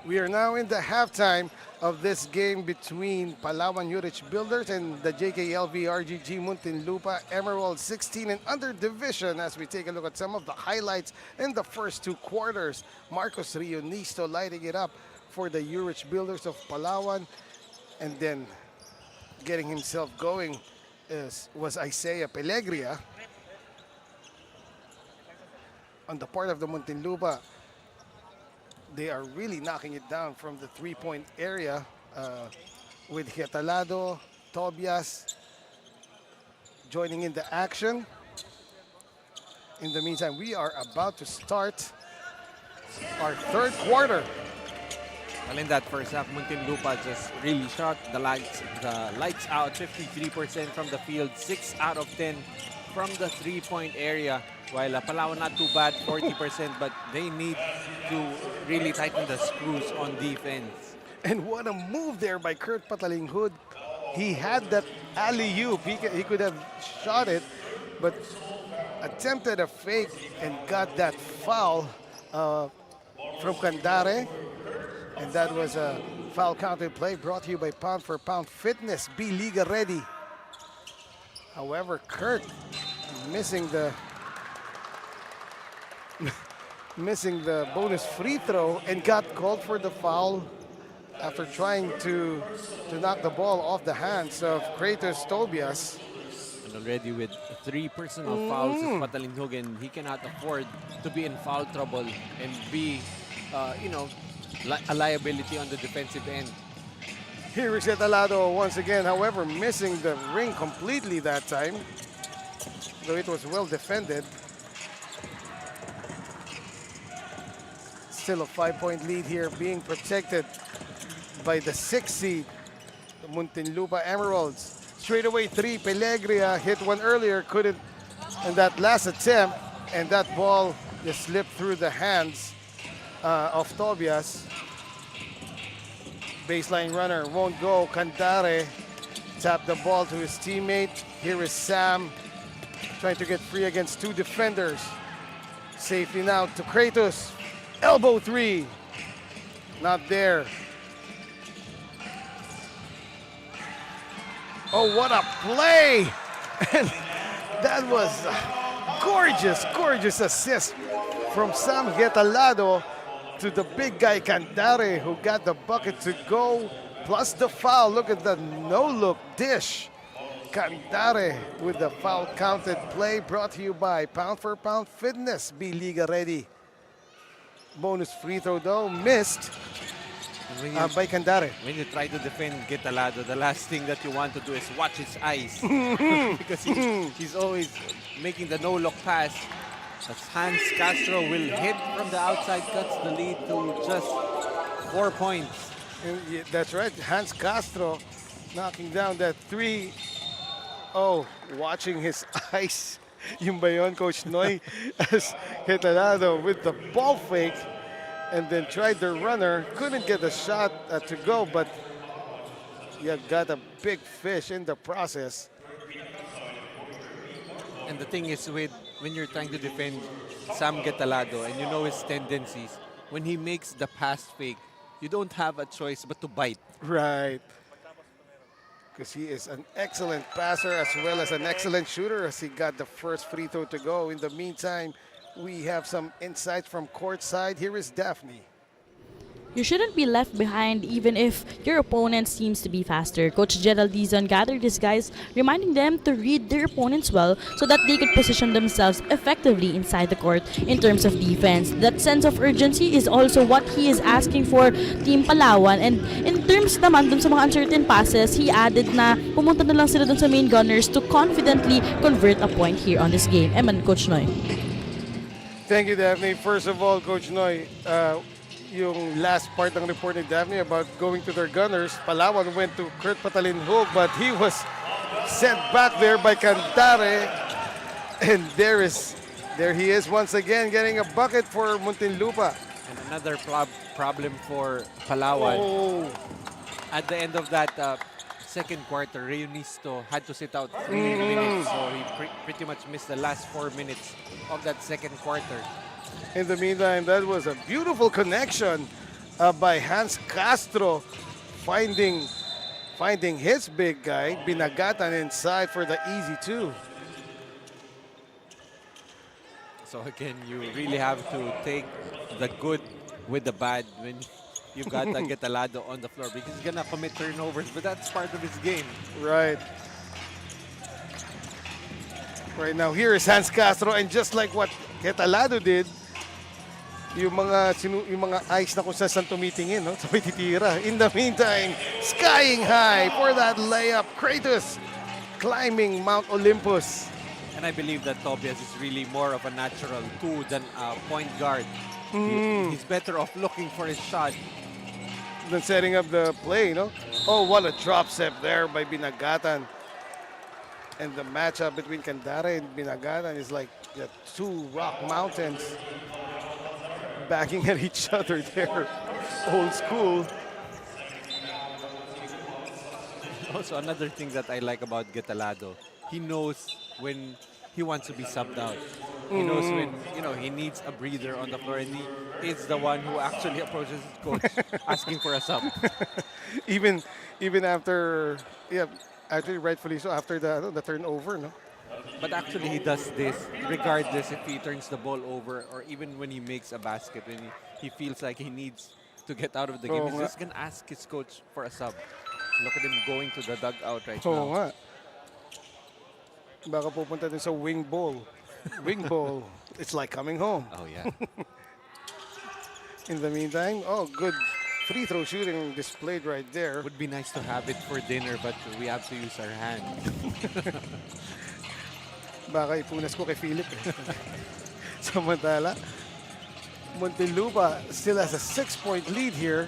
We are now in the halftime of this game between Palawan Urich Builders and the JKLV RGG Muntinlupa Emerald 16 and under division as we take a look at some of the highlights in the first two quarters. Marcos Rionisto lighting it up for the Urich Builders of Palawan, and then getting himself going was Isaiah Pelegria. On the part of the Muntinlupa, they are really knocking it down from the three-point area with Getalado, Tobias joining in the action. In the meantime, we are about to start our third quarter. Well, in that first half, Muntinlupa just really shot the lights out, 53% from the field, 6 out of 10 from the three-point area, while Palawan not too bad, 40%, but they need to really tighten the screws on defense. And what a move there by Kurt Patalinghud. He had that alley-oop. He could have shot it, but attempted a fake and got that foul from Candare. And that was a foul counted play brought to you by Pound for Pound Fitness. Be Liga ready. However, Kurt missing the bonus free throw and got called for the foul after trying to knock the ball off the hands of Kratos Tobias. And already with 3 personal fouls is Patalinghug, and he cannot afford to be in foul trouble and be, a liability on the defensive end. Here is Getalado once again, however, missing the ring completely that time, though it was well defended. Still a 5-point lead here, being protected by the 6th seed, the Muntinlupa Emeralds. Straight away 3, Pelegria hit one earlier, couldn't in that last attempt, and that ball just slipped through the hands of Tobias. Baseline runner won't go. Candare tapped the ball to his teammate. Here is Sam trying to get free against 2 defenders. Safely now to Kratos. Elbow 3. Not there. Oh, what a play! And that was a gorgeous assist from Sam Getalado to the big guy Candare, who got the bucket to go, plus the foul. Look at the no-look dish. Candare with the foul counted play brought to you by Pound for Pound Fitness. Be Liga ready. Bonus free throw though, missed by Candare. When you try to defend Getalado, the last thing that you want to do is watch his eyes. Because he's always making the no-look pass. As Hans Castro will hit from the outside, cuts the lead to just 4 points. And yeah, that's right, Hans Castro knocking down that 3. Oh, watching his eyes. Yung ba yun, Coach Noy? As Getalado with the ball fake and then tried the runner. Couldn't get the shot to go, but you got a big fish in the process. And the thing is, when you're trying to defend Sam Getalado and you know his tendencies, when he makes the pass fake, you don't have a choice but to bite. Right. Because he is an excellent passer as well as an excellent shooter as he got the first free throw to go. In the meantime, we have some insights from courtside. Here is Daphne. You shouldn't be left behind even if your opponent seems to be faster. Coach Gerald Dizon gathered his guys, reminding them to read their opponents well so that they could position themselves effectively inside the court in terms of defense. That sense of urgency is also what he is asking for Team Palawan. And in terms naman dun sa mga uncertain passes, he added na pumunta na lang sila dun sa main gunners to confidently convert a point here on this game. Eman, Coach Noy. Thank you, Daphne. First of all, Coach Noy, yung last part ng report ni Daphne about going to their gunners, Palawan went to Kurt Patalinghug, but he was sent back there by Candare. And there he is once again getting a bucket for Muntinlupa. And another problem for Palawan. Oh. At the end of that second quarter, Rionisto had to sit out 3 minutes, so he pretty much missed the last 4 minutes of that second quarter. In the meantime, that was a beautiful connection by Hans Castro, finding his big guy, Binagatan inside for the easy two. So again, you really have to take the good with the bad when you got a Getalado on the floor, because he's gonna commit turnovers, but that's part of his game. Right. Right now, here is Hans Castro, and just like what Getalado did, yung mga eyes na kung saan tumitingin, no? Sabay titira. In the meantime, skying high for that layup. Kratos climbing Mount Olympus. And I believe that Tobias is really more of a natural 2 than a point guard. He's better off looking for his shot. Then setting up the play, no? Oh, what a drop step there by Binagatan. And the matchup between Candare and Binagatan is like the two rock mountains backing at each other there. Old school. Also, another thing that I like about Getalado, he knows when he wants to be subbed out. He knows when, he needs a breather on the floor, and he is the one who actually approaches his coach asking for a sub. even after, actually rightfully so, after the turnover, no? But actually, he does this regardless if he turns the ball over or even when he makes a basket, when he feels like he needs to get out of the game. He's just going to ask his coach for a sub. Look at him going to the dugout right now. Nga. Baka pupunta din sa wing ball. Wing ball. It's like coming home. Oh, yeah. In the meantime, good free throw shooting displayed right there. Would be nice to have it for dinner, but we have to use our hand. Baka ipunas ko kay Philip. Samantala, Muntinlupa still has a 6-point lead here.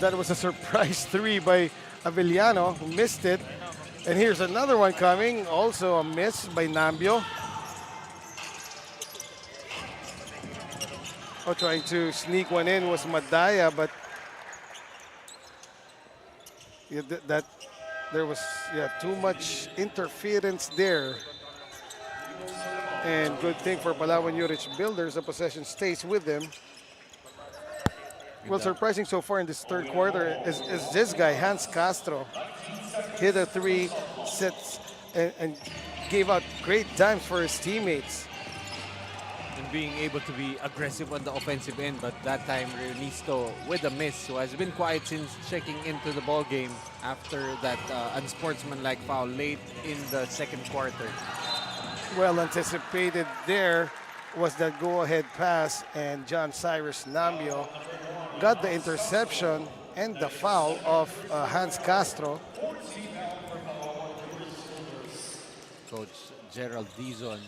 That was a surprise 3 by Avellano, who missed it. And here's another one coming, also a miss by Nambio. Trying to sneak one in was Madaya, but there was too much interference there. And good thing for Palawan Urich Builders, the possession stays with them. Well, surprising so far in this third quarter is this guy, Hans Castro. Hit a 3, sets, and gave out great dimes for his teammates. And being able to be aggressive on the offensive end, but that time Reunisto with a miss, who has been quiet since checking into the ball game after that unsportsmanlike foul late in the second quarter. Well anticipated there was that go-ahead pass, and John Cyrus Nambio got the interception and the foul of Hans Castro. Coach Gerald Dizon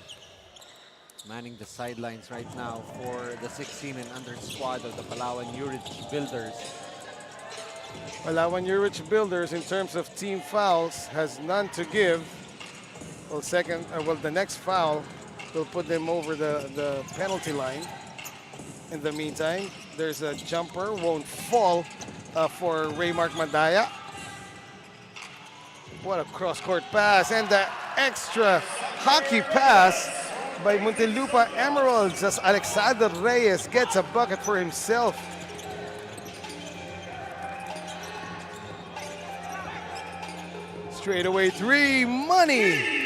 manning the sidelines right now for the 16 and under squad of the Palawan Urich Builders. Palawan Urich Builders, in terms of team fouls, has none to give. Well, the next foul will put them over the penalty line. In the meantime, there's a jumper, won't fall for Raymark Madaya. What a cross-court pass, and the extra hockey pass by Muntinlupa Emeralds as Alexander Reyes gets a bucket for himself. Straightaway 3, money!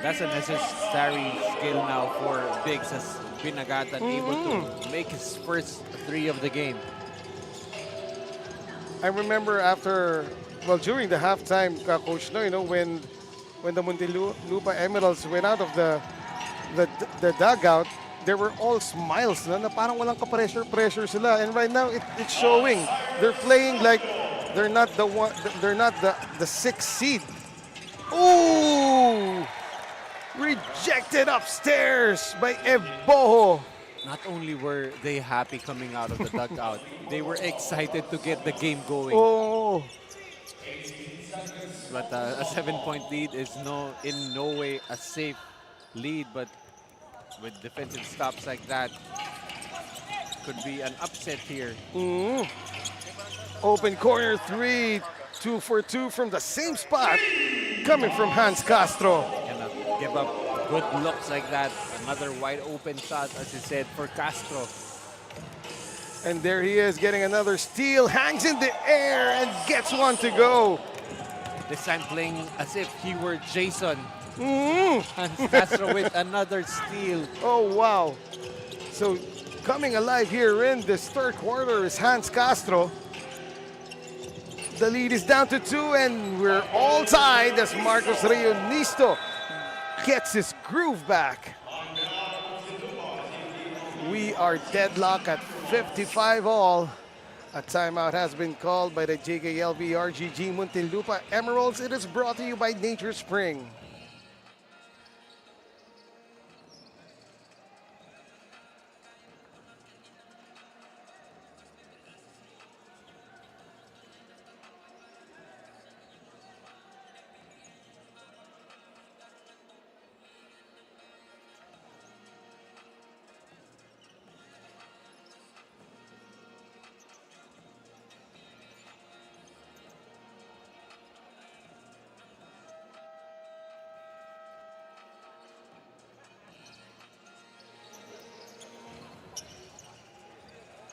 That's a necessary skill now for Biggs, as Binagatan able to make his first 3 of the game. I remember during the halftime, Coach, when the Muntinlupa Emeralds went out of the dugout, they were all smiles, na parang walang ka-pressure sila. And right now, it's showing. They're playing like they're not the 6th seed. Ooh! Rejected upstairs by Eboho. Not only were they happy coming out of the dugout, they were excited to get the game going. Oh! But a 7-point lead is in no way a safe lead, but with defensive stops like that, could be an upset here. Open corner 3, 2 for 2 from the same spot, coming from Hans Castro. Cannot give up good looks like that. Another wide open shot, as you said, for Castro. And there he is getting another steal, hangs in the air and gets one to go. This time playing as if he were Jason. Mm. Hans Castro with another steal. Oh, wow. So coming alive here in this third quarter is Hans Castro. The lead is down to 2 and we're all tied as Marcos Reunisto gets his groove back. We are deadlocked at 55 all. A timeout has been called by the JKLV RGG Muntinlupa Emeralds. It is brought to you by Nature Spring.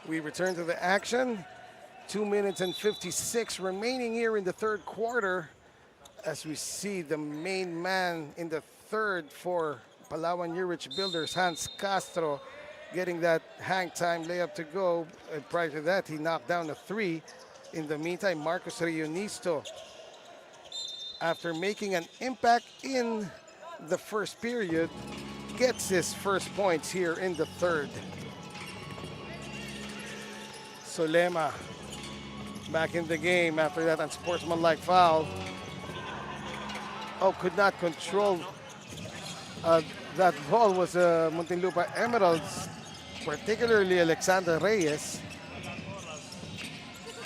We return to the action. 2 minutes and 56 remaining here in the third quarter as we see the main man in the third for Palawan Urich Builders, Hans Castro, getting that hang time layup to go. And prior to that, he knocked down a 3. In the meantime, Marcos Reunisto, after making an impact in the first period, gets his first points here in the third. Solema back in the game after that unsportsmanlike foul. Oh, could not control that ball was Muntinlupa Emeralds, particularly Alexander Reyes.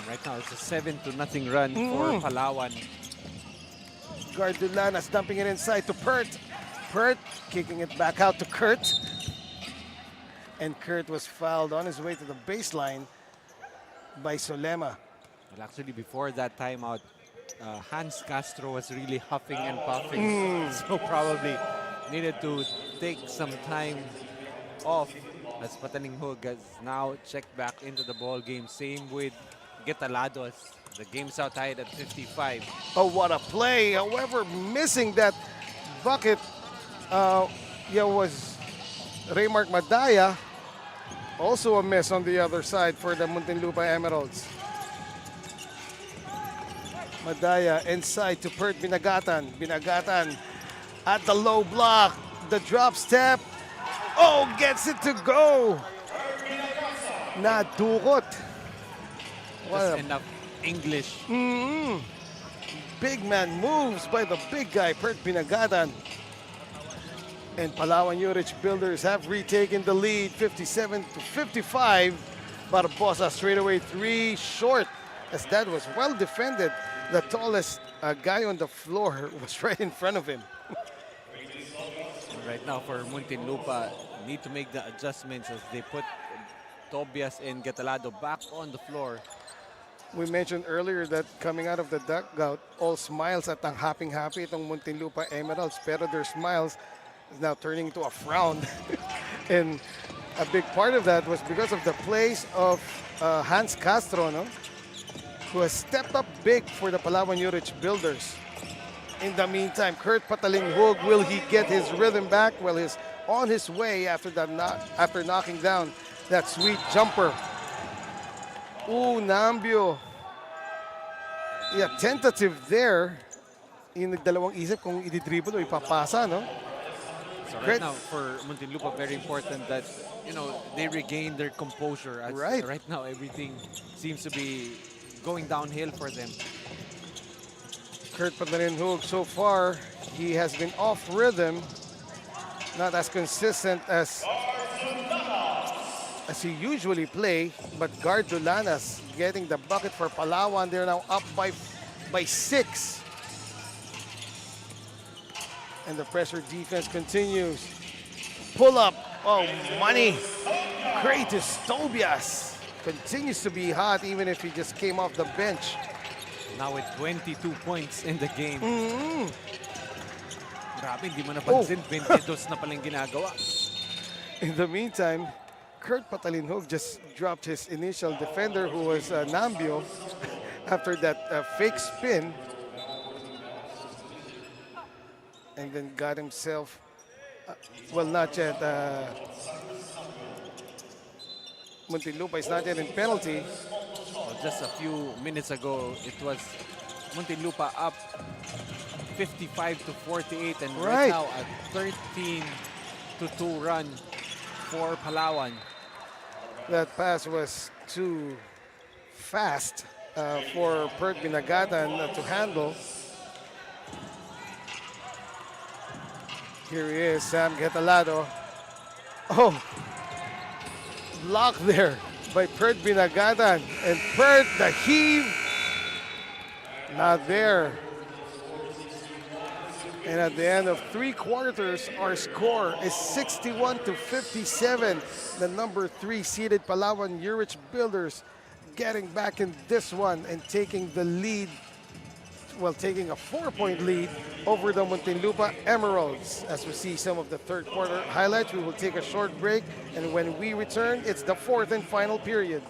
Right now it's a 7-0 run for Palawan. Gardulanas dumping it inside to Pert. Pert kicking it back out to Kurt. And Kurt was fouled on his way to the baseline by Solema. Well, actually, before that timeout, Hans Castro was really huffing and puffing, so probably needed to take some time off as Pataling Hug has now checked back into the ball game. Same with Getalados. The game's out tied at 55. Oh, what a play. However, missing that bucket was Raymark Madaya. Also a miss on the other side for the Muntinlupa Emeralds. Madaya inside to Pert Binagatan. Binagatan at the low block. The drop step. Oh, gets it to go. Nadukot. Just enough English. Big man moves by the big guy, Pert Binagatan. And Palawan Urich Builders have retaken the lead, 57-55. Barbosa straightaway 3 short, as that was well defended. The tallest guy on the floor was right in front of him. Right now for Muntinlupa, need to make the adjustments as they put Tobias and Getalado back on the floor. We mentioned earlier that coming out of the dugout, all smiles at ang happy itong Muntinlupa Emeralds, pero their smiles is now turning into a frown. And a big part of that was because of the plays of Hans Castro, no? Who has stepped up big for the Palawan Urich Builders. In the meantime, Kurt Patalinghug, will he get his rhythm back? Well, he's on his way after that after knocking down that sweet jumper. Ooh, Nambio. Yeah, tentative there. Yung nagdalawang isip kung i-dribble o ipapasa, no? So right now for Muntinlupa, very important that they regain their composure. As right now, everything seems to be going downhill for them. Kurt Patalinghug, so far, he has been off rhythm, not as consistent as he usually play. But Gardulanas getting the bucket for Palawan. They're now up by 6. And the pressure defense continues. Pull up. Oh, money. Kratos Tobias continues to be hot even if he just came off the bench. Now with 22 points in the game. Grabe, hindi mo napansin. 22 na palang ginagawa. In the meantime, Kurt Patalinhog just dropped his initial defender, who was Nambio, after that fake spin. And then got himself, well, not yet. Muntinlupa is not yet in penalty. Well, just a few minutes ago, it was Muntinlupa up 55 to 48, and Right. right now a 13 to 2 run for Palawan. That pass was too fast for Pert Binagatan to handle. Here he is, Sam Getalado. Oh, blocked there by Pert Binagatan. And Pert, the heave, not there. And at the end of 3 quarters, our score is 61 to 57. The number 3 seeded Palawan Urich Builders getting back in this one and taking the lead, well, taking a 4-point lead over the Muntinlupa Emeralds. As we see some of the third quarter highlights, we will take a short break, and when we return, it's the 4th and final period.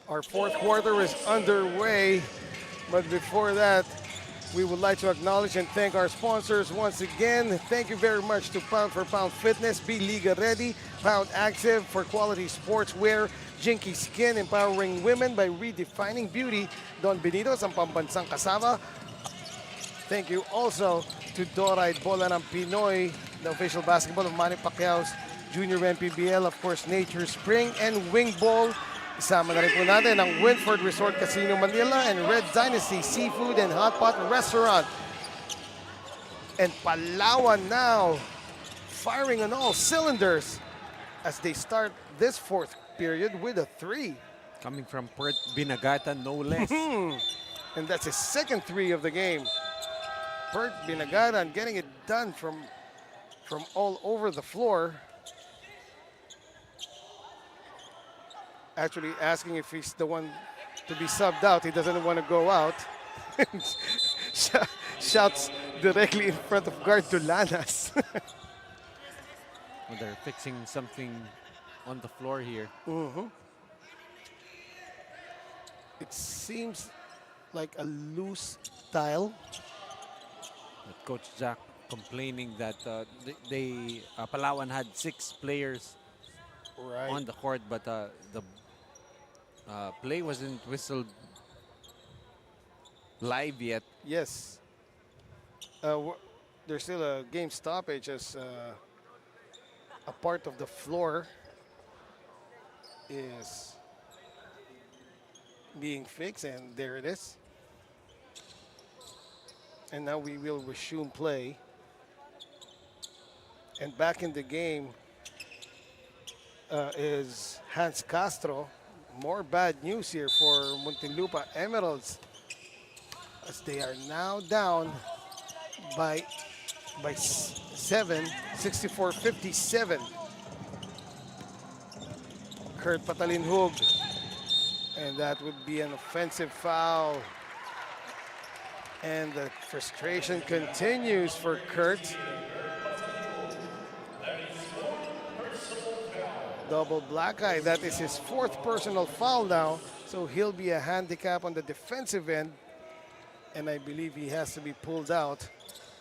Our 4th quarter is underway, but before that, we would like to acknowledge and thank our sponsors once again. Thank you very much to Pound for Pound Fitness, Be Liga Ready, Pound Active for quality sportswear, Jinky Skin, empowering women by redefining beauty, Don Benito's, ang pambansang kasama. Thank you also to Doride Bola ng Pinoy, the official basketball of Manny Pacquiao's Junior MPBL, of course, Nature Spring, and Wing Ball. Isama na rin po natin ang Winford Resort Casino Manila and Red Dynasty Seafood and Hot Pot Restaurant. And Palawan now firing on all cylinders as they start this 4th period with a 3. Coming from Pert Binagatan, no less. And that's his 2nd 3 of the game. Pert Binagatan getting it done from all over the floor. Actually asking if he's the one to be subbed out. He doesn't want to go out. Shouts directly in front of guard to Lanas. Well, they're fixing something on the floor here. It seems like a loose tile. But Coach Jack complaining that Palawan had 6 players on the court, but the play wasn't whistled live yet. Yes. There's still a game stoppage as a part of the floor is being fixed, and there it is. And now we will resume play. And back in the game is Hans Castro. More bad news here for Muntinlupa Emeralds, as they are now down by 7, 64-57. Kurt Patalinhog, and that would be an offensive foul. And the frustration continues for Kurt. Double black eye. That is his 4th personal foul now. So he'll be a handicap on the defensive end, and I believe he has to be pulled out.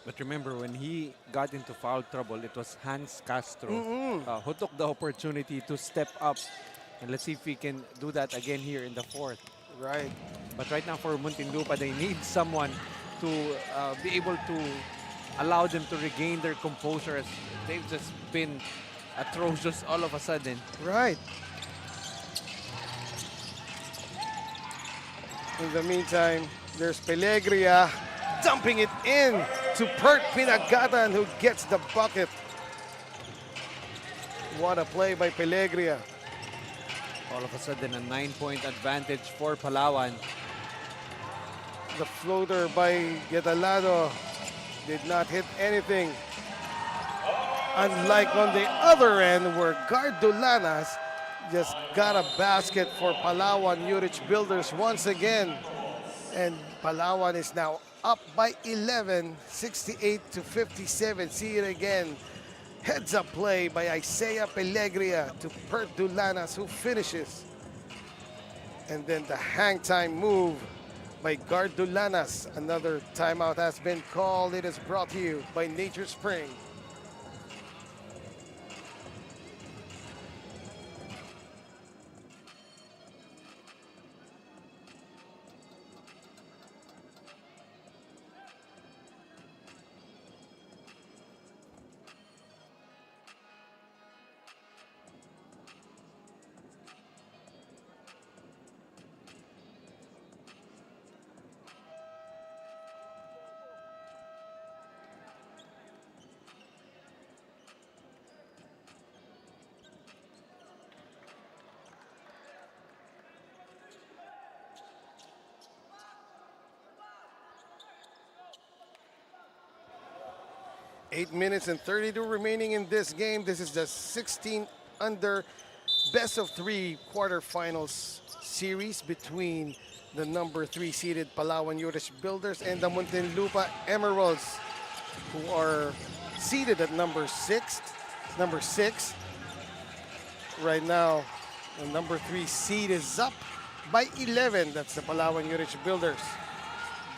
But remember, when he got into foul trouble, it was Hans Castro who took the opportunity to step up. And let's see if we can do that again here in the fourth. Right. But right now for Muntinlupa, they need someone to be able to allow them to regain their composure, as they've just been atrocious all of a sudden. Right. In the meantime, there's Pellegria dumping it in to Pert Pinagatan, who gets the bucket. What a play by Pellegria. All of a sudden, a 9-point advantage for Palawan. The floater by Gedalado did not hit anything. Unlike on the other end, where Gardulanas just got a basket for Palawan Urich Builders once again. And Palawan is now up by 11, 68-57. See it again. Heads up play by Isaiah Pellegria to Pert Dulanas, who finishes. And then the hang time move by Gardulanas. Another timeout has been called. It is brought to you by Nature Spring. Eight minutes and 32 remaining in this game. This is the 16 under best of three quarterfinals series between the number 3 seeded Palawan Urich Builders and the Muntinlupa Emeralds, who are seated at number 6. Right now, the number 3 seed is up by 11. That's the Palawan Urich Builders.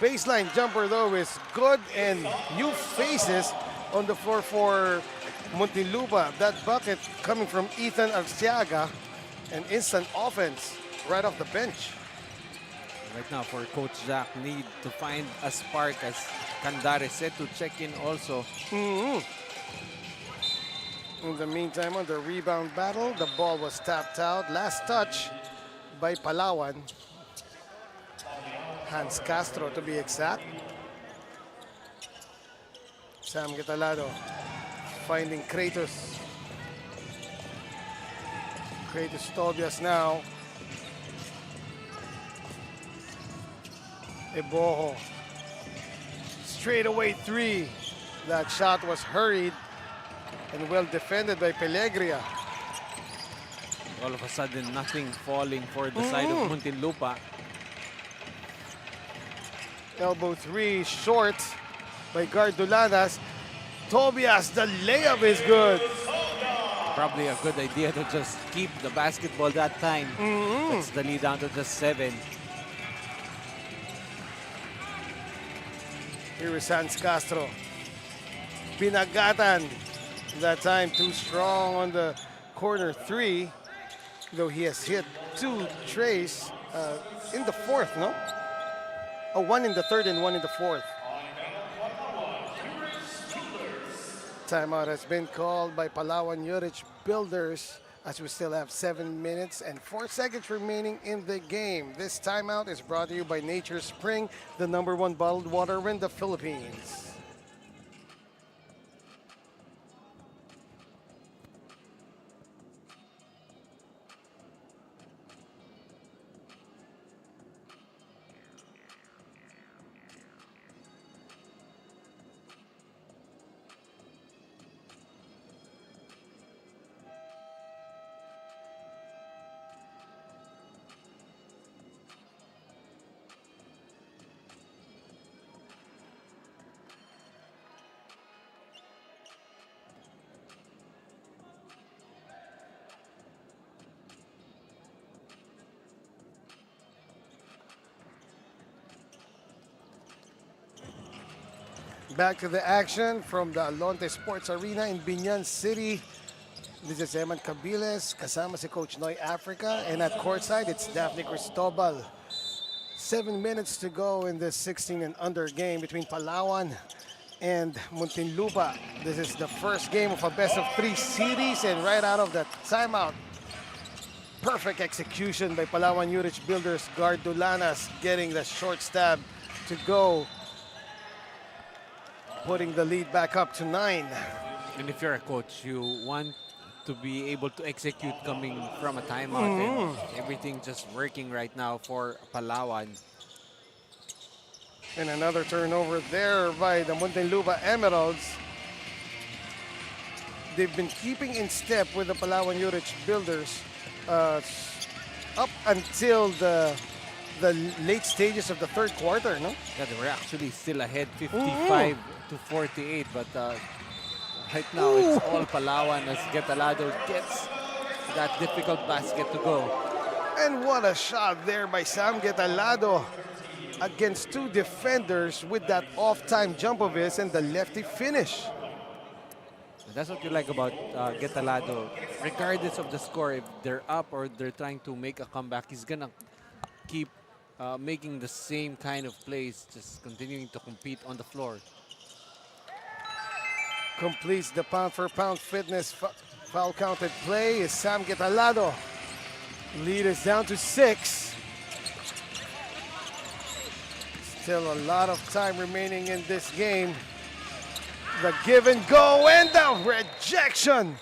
Baseline jumper though is good, and new faces on the floor for Muntinlupa. That bucket coming from Ethan Arciaga, an instant offense right off the bench. Right now for Coach Jack, need to find a spark, as Kandare said to check in also. In the meantime, on the rebound battle, the ball was tapped out. Last touch by Palawan. Hans Castro to be exact. Sam Getalado finding Kratos. Kratos Tobias now. Eboho. Straight away 3. That shot was hurried and well defended by Pellegria. All of a sudden, nothing falling for the side of Muntinlupa. Elbow 3 short by Gardulanas. Tobias, the layup is good. Probably a good idea to just keep the basketball that time. That's the lead down to just 7. Here is Hans Castro. Pinagatan, that time too strong on the corner 3, though he has hit 2 trays in the fourth, no? Oh, 1 in the third and 1 in the fourth. Timeout has been called by Palawan Urich Builders, as we still have 7 minutes and 4 seconds remaining in the game. This timeout is brought to you by Nature Spring, the #1 bottled water in the Philippines. Back to the action from the Alonte Sports Arena in Biñan City. This is Eman Cabiles, kasama si Coach Noy Africa. And at courtside, it's Daphne Cristobal. 7 minutes to go in this 16 and under game between Palawan and Muntinlupa. This is the first game of a best-of-3 series, and right out of the timeout, perfect execution by Palawan Urich Builders guard Dulanas, getting the short stab to go, putting the lead back up to 9. And if you're a coach, you want to be able to execute coming from a timeout, and everything just working right now for Palawan. And another turnover there by the Muntinlupa Emeralds. They've been keeping in step with the Palawan Urich Builders up until the late stages of the third quarter, no? Yeah, they were actually still ahead 55 to 48, but right now it's all Palawan as Getalado gets that difficult basket to go. And what a shot there by Sam Getalado against two defenders with that off-time jump of his and the lefty finish. That's what you like about Getalado. Regardless of the score, if they're up or they're trying to make a comeback, he's gonna keep making the same kind of plays, just continuing to compete on the floor. Completes the pound-for-pound fitness foul-counted play is Sam Getalado. Lead is down to 6. Still a lot of time remaining in this game. The give and go and the rejection.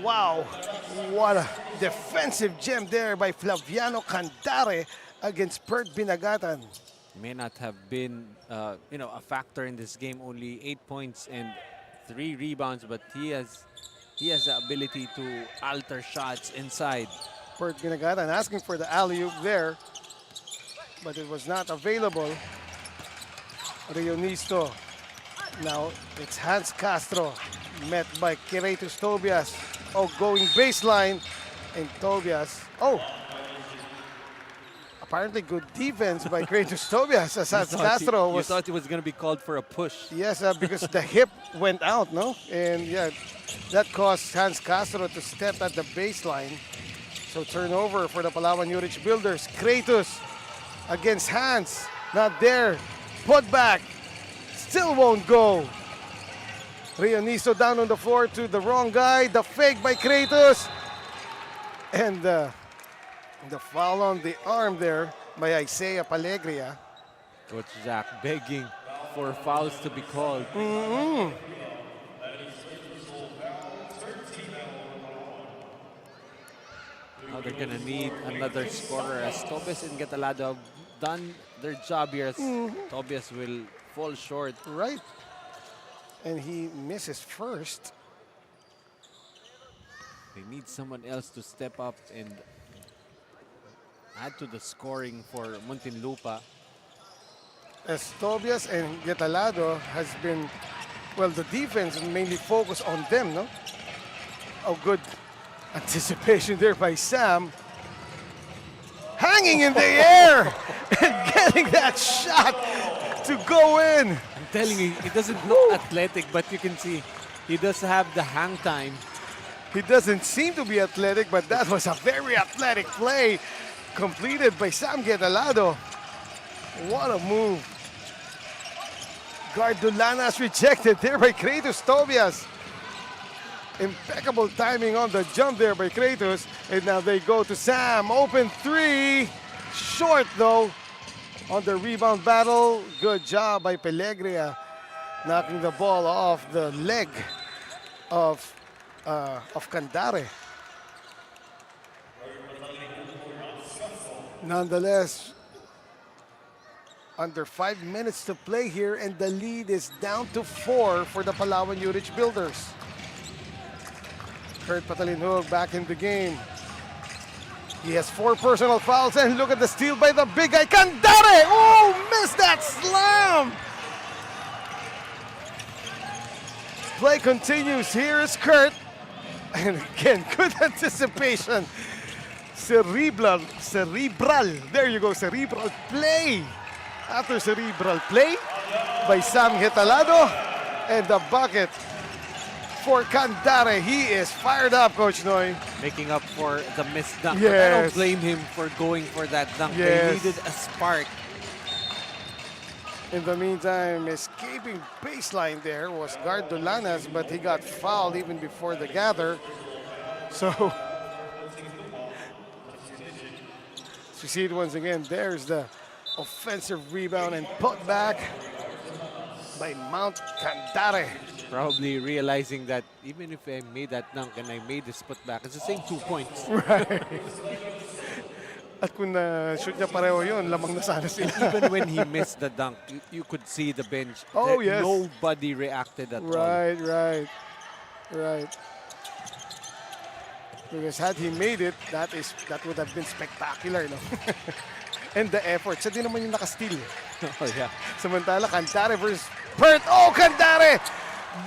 Wow, what a defensive gem there by Flaviano Candare against Pert Binagatan. May not have been a factor in this game, only 8 points and 3 rebounds, but he has the ability to alter shots inside. Pert Binagatan asking for the alley-oop there, but it was not available. Rionisto. Now it's Hans Castro met by Kiretus Tobias. Oh, going baseline, and Tobias. Oh, apparently good defense by Kiretus Tobias as Hans Castro was. You thought it was going to be called for a push. Yes, because the hip went out, no? And yeah, that caused Hans Castro to step at the baseline. So turnover for the Palawan Urich Builders. Kratos against Hans, not there. Put back, still won't go. Rionisto down on the floor to the wrong guy. The fake by Kratos. And the foul on the arm there by Isaiah Palegria. Coach Zach begging for fouls to be called. Now they're gonna need another scorer as Tobias and Getalado have done their job here as Tobias will fall short. Right. And he misses first. They need someone else to step up and add to the scoring for Muntinlupa. As Tobias and Getalado has been, well, the defense mainly focused on them, no? Oh, good anticipation there by Sam. Hanging in the air and getting that shot to go in. I'm telling you, he doesn't look athletic, but you can see he does have the hang time. He doesn't seem to be athletic, but that was a very athletic play completed by Sam Getalado. What a move. Guard Dulanas rejected there by Kratos Tobias. Impeccable timing on the jump there by Kratos. And now they go to Sam. Open 3. Short though on the rebound battle. Good job by Pellegria, knocking the ball off the leg of Candare. Nonetheless, under 5 minutes to play here, and the lead is down to 4 for the Palawan Urich Builders. Kurt Patalinhog back in the game. He has 4 personal fouls, and look at the steal by the big guy, Candare! Oh, missed that slam! Play continues. Here is Kurt. And again, good anticipation. Cerebral, there you go, cerebral play after cerebral play by Sam Hitalado. And the bucket for Candare. He is fired up, Coach Noy. Making up for the missed dunk. But I don't Yes. blame him for going for that dunk. Yes. They needed a spark. In the meantime, escaping baseline there was guard Dolanas, but he got fouled even before the gather. So, you see it once again. There's the offensive rebound and put back by Mount Candare. Probably realizing that even if I made that dunk and I made this putback, it's the same 2 points. At kung na-shoot niya pareho yun, lamang na sana sila. Even when he missed the dunk, you could see the bench. Oh, that yes. Nobody reacted at all. Right. Because had he made it, that would have been spectacular, no? And the effort. Siya din naman yung naka-steal. Oh, yeah. Samantala, Candare versus Perth. Oh, Candare!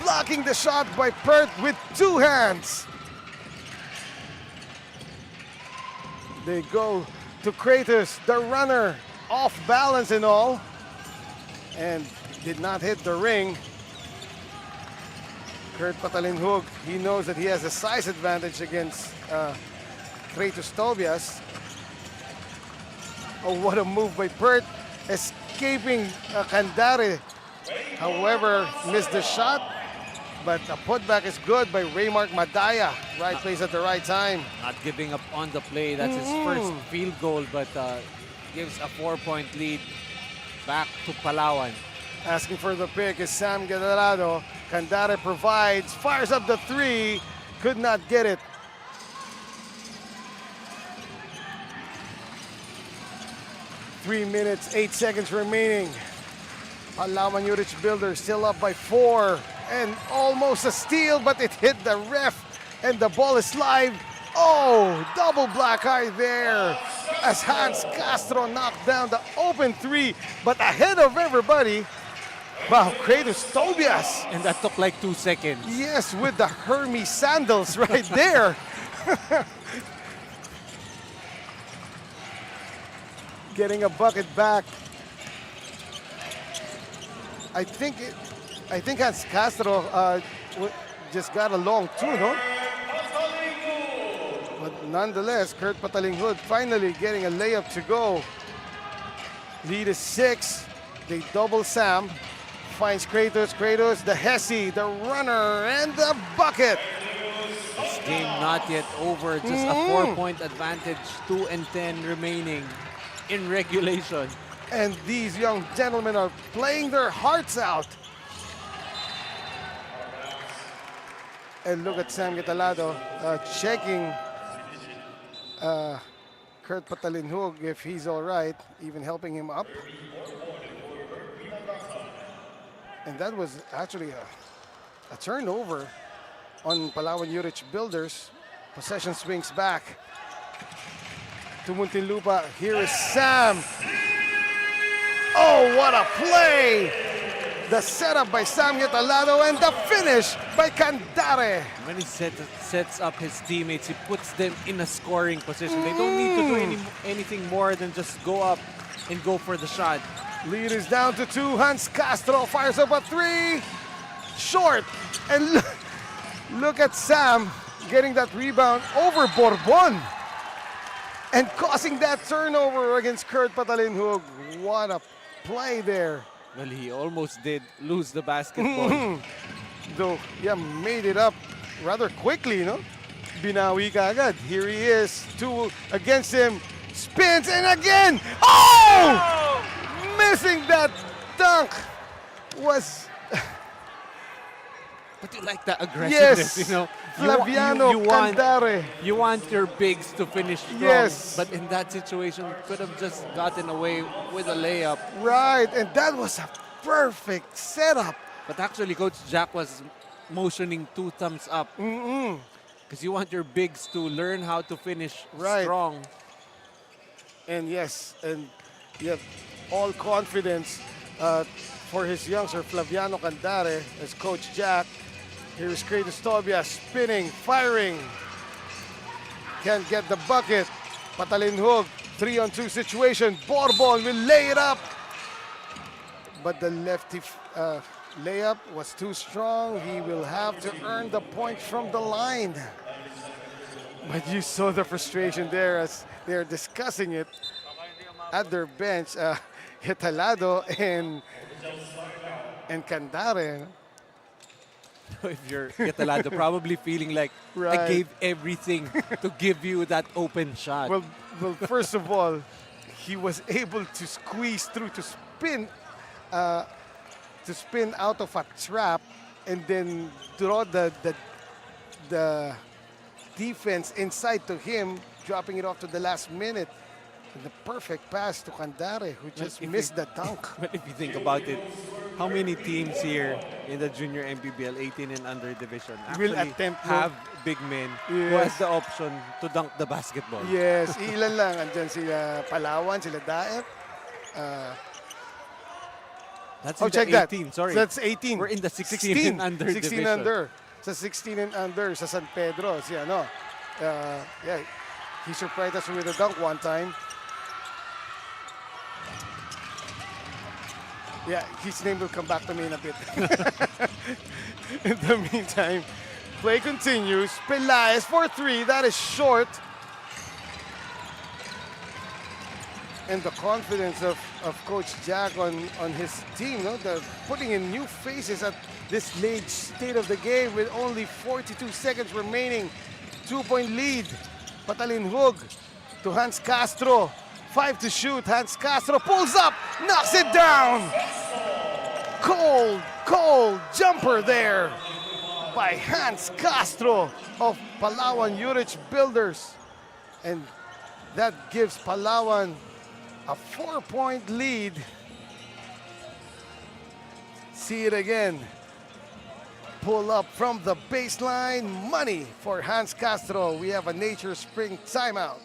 Blocking the shot by Perth with 2 hands. They go to Kratos, the runner, off balance and all. And did not hit the ring. Kurt Patalinhug, he knows that he has a size advantage against Kratos Tobias. Oh, what a move by Perth, escaping Candare. However, missed the shot, but the putback is good by Raymark Madaya. Right place at the right time. Not giving up on the play. That's his first field goal, but gives a 4-point lead back to Palawan. Asking for the pick is Sam Gadarado. Candare provides, fires up the 3, could not get it. Three minutes, 8 seconds remaining. Palawan Urich Builder still up by 4. And almost a steal, but it hit the ref. And the ball is live. Oh, double black eye there. As Hans Castro knocked down the open 3. But ahead of everybody, wow, Kratos Tobias. And that took like 2 seconds. Yes, with the Hermes sandals right there. Getting a bucket back. I think Hans Castro just got along too, no? But nonetheless, Kurt Patalinghud finally getting a layup to go. Lead is 6. They double Sam. Finds Kratos. Kratos, the Hesse, the runner, and the bucket. This game not yet over. Just a 4-point advantage. 2 and 10 remaining in regulation. And these young gentlemen are playing their hearts out. And look at Sam Gitalado checking Kurt Patalinhug if he's all right, even helping him up. And that was actually a turnover on Palawan Urich Builders. Possession swings back to Muntinlupa. Here is Sam. Oh, what a play! The setup by Sam Yatalado and the finish by Candare. When he sets up his teammates, he puts them in a scoring position. They don't need to do anything more than just go up and go for the shot. Lead is down to 2. Hans Castro fires up a 3. Short. And look at Sam getting that rebound over Bourbon. And causing that turnover against Kurt Patalinhug. What a play there. Well, he almost did lose the basketball. Though, yeah, made it up rather quickly, no? Binawi ka agad. Here he is. 2 against him. Spins and again. Oh! Missing that dunk was... But you like the aggressiveness, Yes. you know. Flaviano Candare. You want your bigs to finish strong. Yes. But in that situation, could have just gotten away with a layup. Right, and that was a perfect setup. But actually, Coach Jack was motioning 2 thumbs up. Because you want your bigs to learn how to finish Right. strong. And yes, and you have all confidence for his youngster, Flaviano Candare, as Coach Jack. Here's Kratos Tobias spinning, firing. Can't get the bucket. Patalinhug, 3-on-2 situation. Bourbon will lay it up. but the lefty layup was too strong. He will have to earn the point from the line. But you saw the frustration there as they're discussing it at their bench. Hitalado and Candare. If you're Catalado, probably feeling like I Right. gave everything to give you that open shot. Well, first of all, he was able to squeeze through to spin out of a trap and then draw the defense inside to him, dropping it off to the last minute. And the perfect pass to Candare, who just if missed you- the dunk. But if you think about it, how many teams here in the junior MPBL 18 and under division Will actually attempt have big men who has Yes. the option to dunk the basketball? Yes, ilan lang. Andyan sila Palawan, sila Daet. That's Oh, in check the that. 18, sorry. So that's 18. We're in the 16 and under 16 division. under. Sa 16 and under sa San Pedro. Si ano, yeah, he surprised us with a dunk one time. Yeah, his name will come back to me in a bit. In the meantime, play continues. Pelaez for three. That is short. And the confidence of Coach Jack on his team, no? They're putting in new faces at this late state of the game with only 42 seconds remaining. 2-point lead. Patalinhug to Hans Castro. 5 to shoot. Hans Castro pulls up, knocks it down. Cold jumper there by Hans Castro of Palawan Urich Builders. And that gives Palawan a 4-point lead. See it again. Pull up from the baseline. Money for Hans Castro. We have a Nature Spring timeout.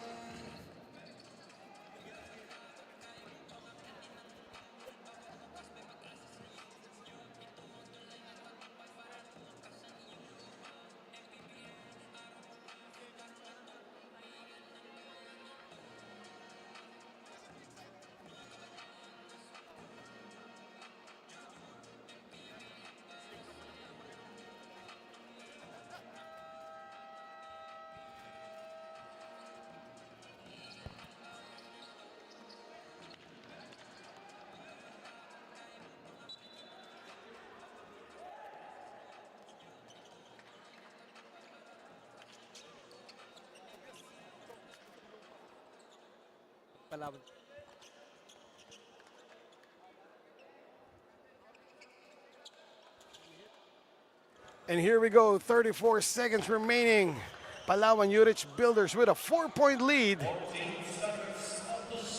Palawan. And here we go, 34 seconds remaining. Palawan Urich Builders with a 4-point lead.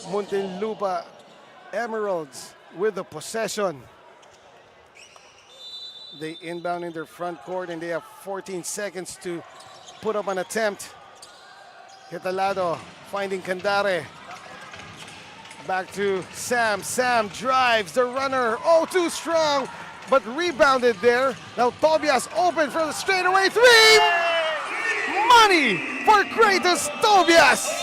Muntinlupa Emeralds with the possession. They inbound in their front court and they have 14 seconds to put up an attempt. Hitalado finding Candare. Back to Sam. Sam drives the runner. Oh, too strong, but rebounded there. Now Tobias open for the straightaway three. Money for Kratos Tobias.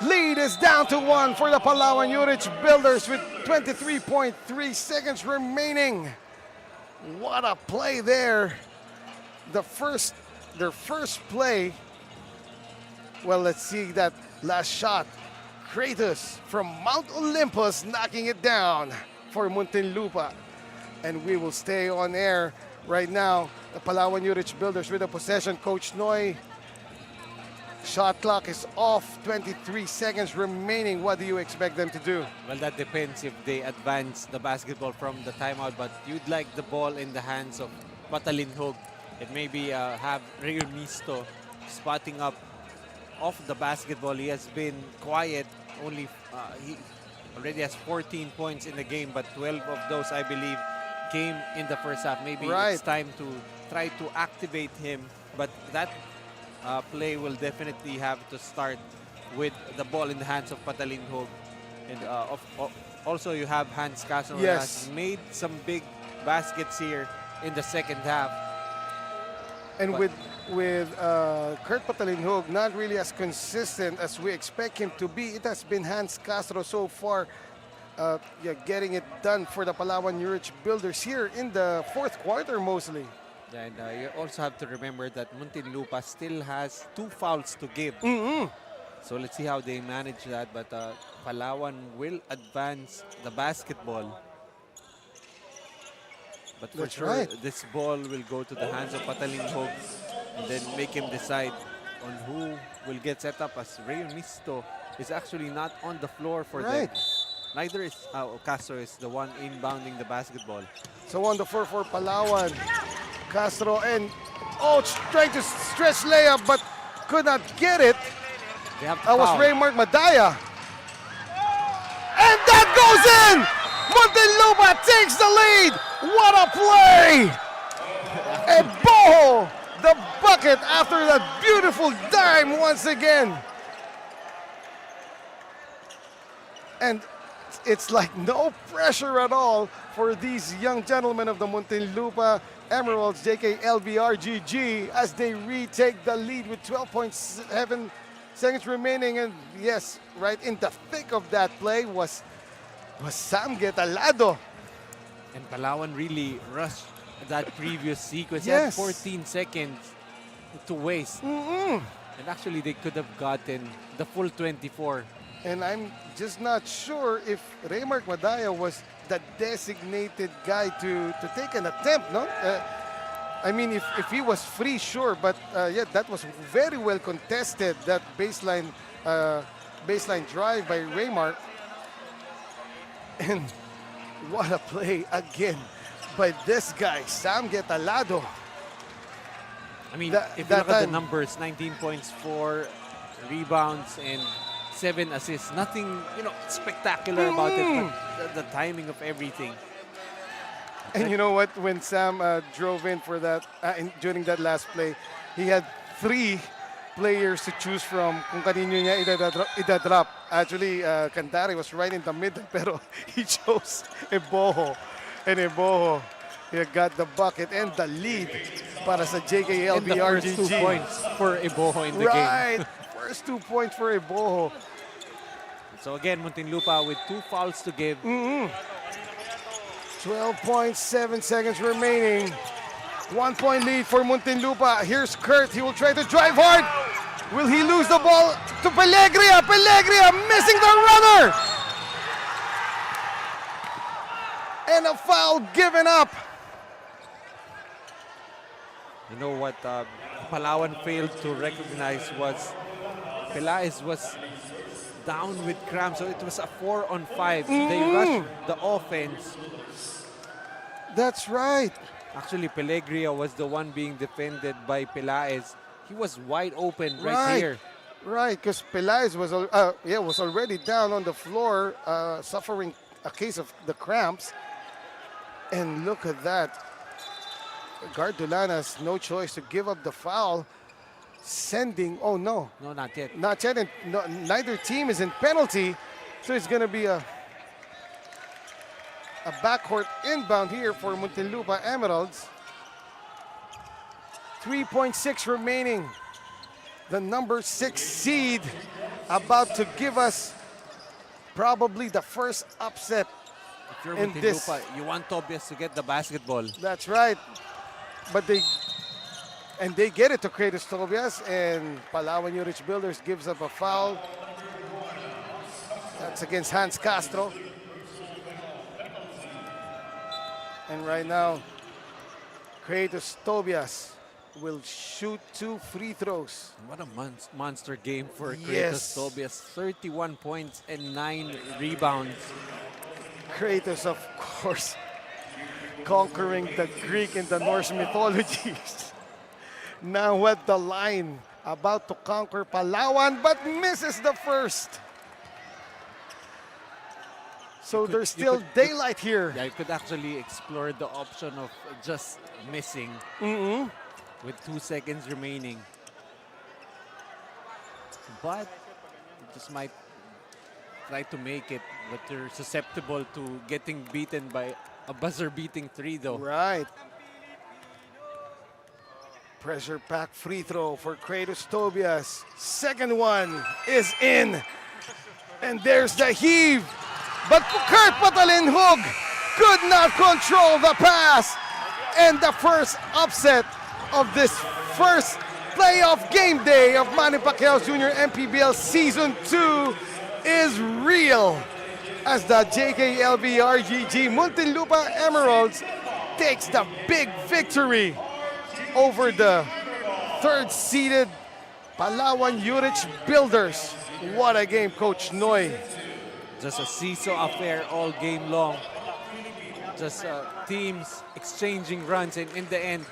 Lead is down to 1 for the Palawan Urich Builders with 23.3 seconds remaining. What a play there. Their first play. Well, let's see that last shot. Kratos from Mount Olympus knocking it down for Muntinlupa. And we will stay on air right now. The Palawan Urich Builders with a possession. Coach Noy, shot clock is off. 23 seconds remaining. What do you expect them to do? Well, that depends if they advance the basketball from the timeout, but you'd like the ball in the hands of Patalinhug. It maybe have Rio Misto spotting up off the basketball. He has been quiet. Only he already has 14 points in the game, but 12 of those, I believe, came in the first half. Maybe Right. it's time to try to activate him, but that play will definitely have to start with the ball in the hands of Patalinhug. And also you have Hans Castro, who Yes. has made some big baskets here in the second half. And But- with Kurt Patalinhug not really as consistent as we expect him to be, it has been Hans Castro so far yeah, getting it done for the Palawan New Age Builders here in the fourth quarter mostly. Yeah, and you also have to remember that Muntinlupa still has 2 fouls to give. So let's see how they manage that. But Palawan will advance the basketball. But for That's sure, right. this ball will go to the hands of Patalinghog and then make him decide on who will get set up, as Reyonisto is actually not on the floor for them. Right. Neither is Castro is the one inbounding the basketball. So on the floor for Palawan, Castro and trying to stretch layup but could not get it. They have to That was foul. Raymark Madaya. And that goes in! Muntinlupa takes the lead! What a play! And Boho, the bucket after that beautiful dime once again. And it's like no pressure at all for these young gentlemen of the Muntinlupa Emeralds, JKLBRGG, as they retake the lead with 12.7 seconds remaining. And yes, right in the thick of that play was Sam Getalado. And Palawan really rushed that previous sequence. Yes. They had 14 seconds to waste. And actually, they could have gotten the full 24. And I'm just not sure if Raymark Madaya was the designated guy to take an attempt, no? I mean, if he was free, sure, but yeah, that was very well contested, that baseline drive by Raymark. And what a play again by this guy, Sam Getalado. I mean, That- if you that look at the time- numbers, 19 points, 4 rebounds, and 7 assists. Nothing, spectacular about it, but the timing of everything. And you know what? When Sam drove in for that, during that last play, he had 3 players to choose from kung kanino niya idadrop. Actually, Candare was right in the middle, pero he chose Eboho. And Eboho, he got the bucket and the lead para sa And the JKLBRGG. first 2 points for Eboho in the game. Right, first 2 points for Eboho. So again, Muntinlupa with 2 fouls to give. 12.7 seconds remaining. 1 point lead for Muntinlupa. Here's Kurt. He will try to drive hard. Will he lose the ball to Pellegria? Pellegria missing the runner. And a foul given up. You know what Palawan failed to recognize was Pelaez was down with cramp, so it was a 4-on-5. They rushed the offense. That's right. Actually, Pellegria was the one being defended by Pelaez. He was wide open right Right. here. Right, because Pelaez was already down on the floor, suffering a case of the cramps. And look at that. Gardulanas, no choice to give up the foul. Sending, oh no, No, not yet. not yet. And neither team is in penalty. So it's going to be a backcourt inbound here for Muntinlupa Emeralds. 3.6 remaining. The number 6 seed about to give us probably the first upset. If you're And this- Muntinlupa, you want Tobias to get the basketball. That's right. But they get it to Kratos Tobias, and Palawan New Rich Builders gives up a foul. That's against Hans Castro. And right now, Kratos Tobias will shoot 2 free throws. What a monster game for Yes. Kratos Tobias. 31 points and 9 rebounds. Kratos, of course, conquering the Greek and the Norse mythologies. Now at the line, about to conquer Palawan, but misses the first. So there's still daylight here. Yeah, you could actually explore the option of just missing with 2 seconds remaining. But you just might try to make it, but you're susceptible to getting beaten by a buzzer-beating 3 though. Right. Pressure pack free throw for Kratos Tobias. Second one is in. And there's the heave. But Kurt Patalinhug could not control the pass. And the first upset of this first playoff game day of Manny Pacquiao Jr. MPBL Season 2 is real, as the JKLB RGG Muntinlupa Emeralds takes the big victory over the third-seeded Palawan Urich Builders. What a game, Coach Noy. Just a seesaw affair all game long. Just teams exchanging runs, and in the end,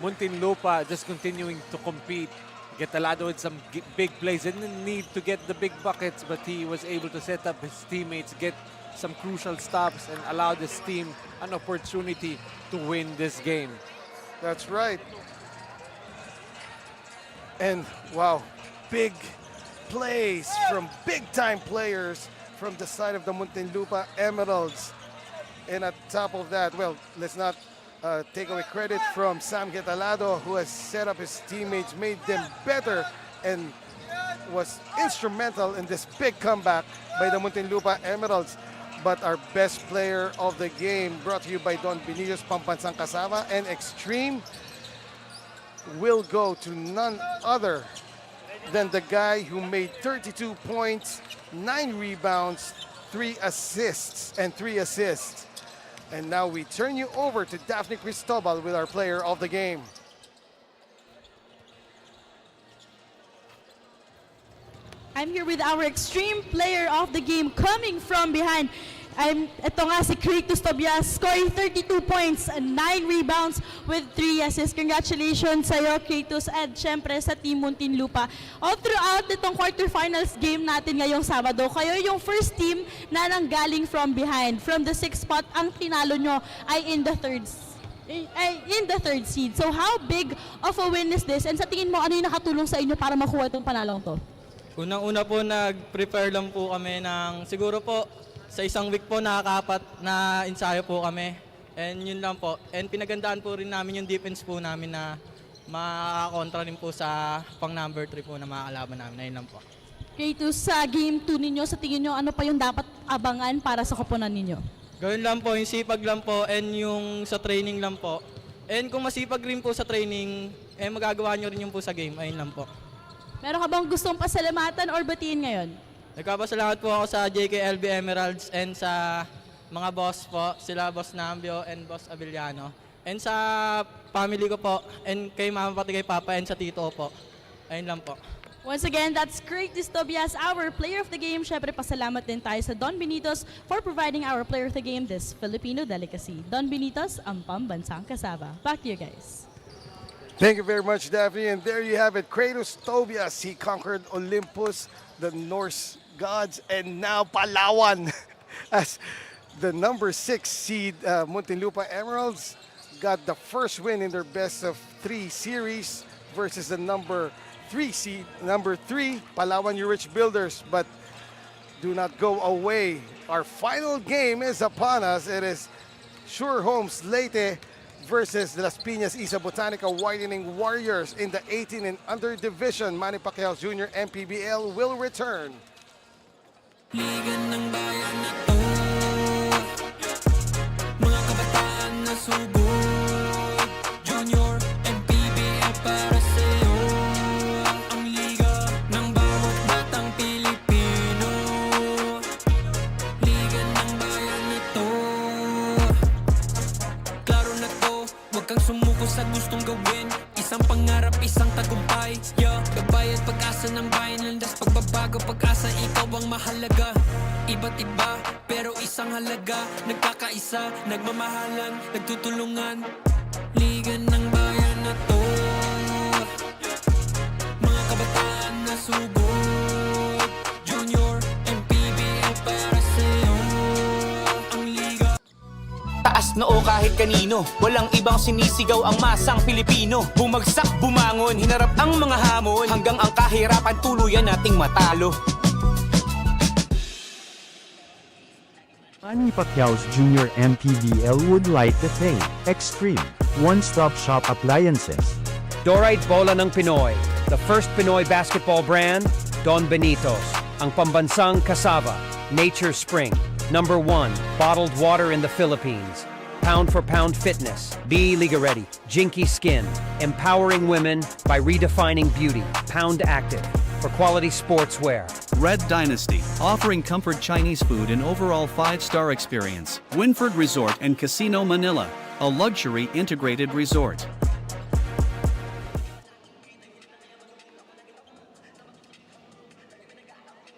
Muntinlupa just continuing to compete. Getalado with some big plays. Didn't need to get the big buckets, but he was able to set up his teammates, get some crucial stops, and allow this team an opportunity to win this game. That's right. And wow, big plays from big-time players from the side of the Muntinlupa Emeralds. And at top of that, well, let's not take away credit from Sam Getalado, who has set up his teammates, made them better, and was instrumental in this big comeback by the Muntinlupa Emeralds. But our best player of the game, brought to you by Don Benito's Pambansang Kasama and Extreme, will go to none other than the guy who made 32 points, 9 rebounds, 3 assists. And now we turn you over to Daphne Cristobal with our player of the game. I'm here with our extreme player of the game coming from behind. Ito nga si Kratos Tobias, scoring 32 points, 9 rebounds with 3 assists. Congratulations sa'yo, Kratos, at syempre sa Team Muntinlupa. All throughout itong quarterfinals game natin ngayong Sabado, kayo yung first team na nanggaling from behind. From the 6th spot, ang tinalo nyo ay in the third seed. So how big of a win is this? And sa tingin mo, ano yung nakatulong sa inyo para makuha itong panalong to? Unang-una po, nag-prepare lang po kami ng siguro po sa isang week po nakakapat na ensayo po kami. And yun lang po. And pinagandaan po rin namin yung defense po namin na makakontra rin po sa pang number 3 po na makakalaban namin. Ayun lang po. Kratos, sa game 2 ninyo, sa tingin nyo, ano pa yung dapat abangan para sa koponan ninyo? Gawin lang po, yung sipag lang po and yung sa training lang po. And kung masipag rin po sa training, magagawa nyo rin yung po sa game. Ayun lang po. Meron ka bang gustong pasalamatan or batiin ngayon? Nagpapasalamat po ako sa JKLB Emeralds and sa mga boss po, sila Boss Nambio and Boss Avellano. And sa family ko po, and kay mama pati kay papa and sa tito ko po. Ayun lang po. Once again, that's Kratos Tobias, our player of the game. Syempre, pasalamat din tayo sa Don Benitos for providing our player of the game this Filipino delicacy. Don Benitos, ang pambansang kasaba. Back to you guys. Thank you very much, Daphne. And there you have it, Kratos Tobias. He conquered Olympus, the Norse gods, and now Palawan as the number 6 seed Muntinlupa Emeralds got the first win in their best of 3 series versus the number 3 seed, number 3 Palawan Urich Builders. But do not go away. Our final game is upon us. It is Sure Homes Leyte versus the Las Piñas Isa Botanica Whitening Warriors in the 18 and under division. Manny Pacquiao Jr. MPBL will return. Liga ng bayan na to, mga kabataan na subok, Junior, MPBL para sa'yo. Ang liga ng bawat batang Pilipino, Liga ng bayan na to. Klaro na to, huwag kang sumuko sa gustong gawin. Isang pangarap, isang tagumpay, yeah. Gabayad pag-asa ng bayan, landas pagbabago, pag-asa, ikaw ang mahalaga. Iba't iba, pero isang halaga. Nagkakaisa, nagmamahalan, nagtutulungan. Liga ng bayan na to, mga kabataan na subok, Junior, MPBL para sa'yo. Ang liga taas noo kahit kanino, walang ibang sinisigaw ang masang Pilipino. Bumagsak, bumangon, hinarap ang mga hamon, hanggang ang kahirapan tuluyan nating matalo. Manny Pacquiao's Junior MPBL would like to thank Extreme One-Stop Shop Appliances, Dorite Bola ng Pinoy, the first Pinoy basketball brand, Don Benitos, ang pambansang kasaba, Nature Spring, Number 1, bottled water in the Philippines. Pound for pound fitness. Be Liga Ready. Jinky Skin. Empowering women by redefining beauty. Pound Active. For quality sportswear. Red Dynasty, offering comfort Chinese food and overall 5-star experience. Winford Resort and Casino Manila, a luxury integrated resort.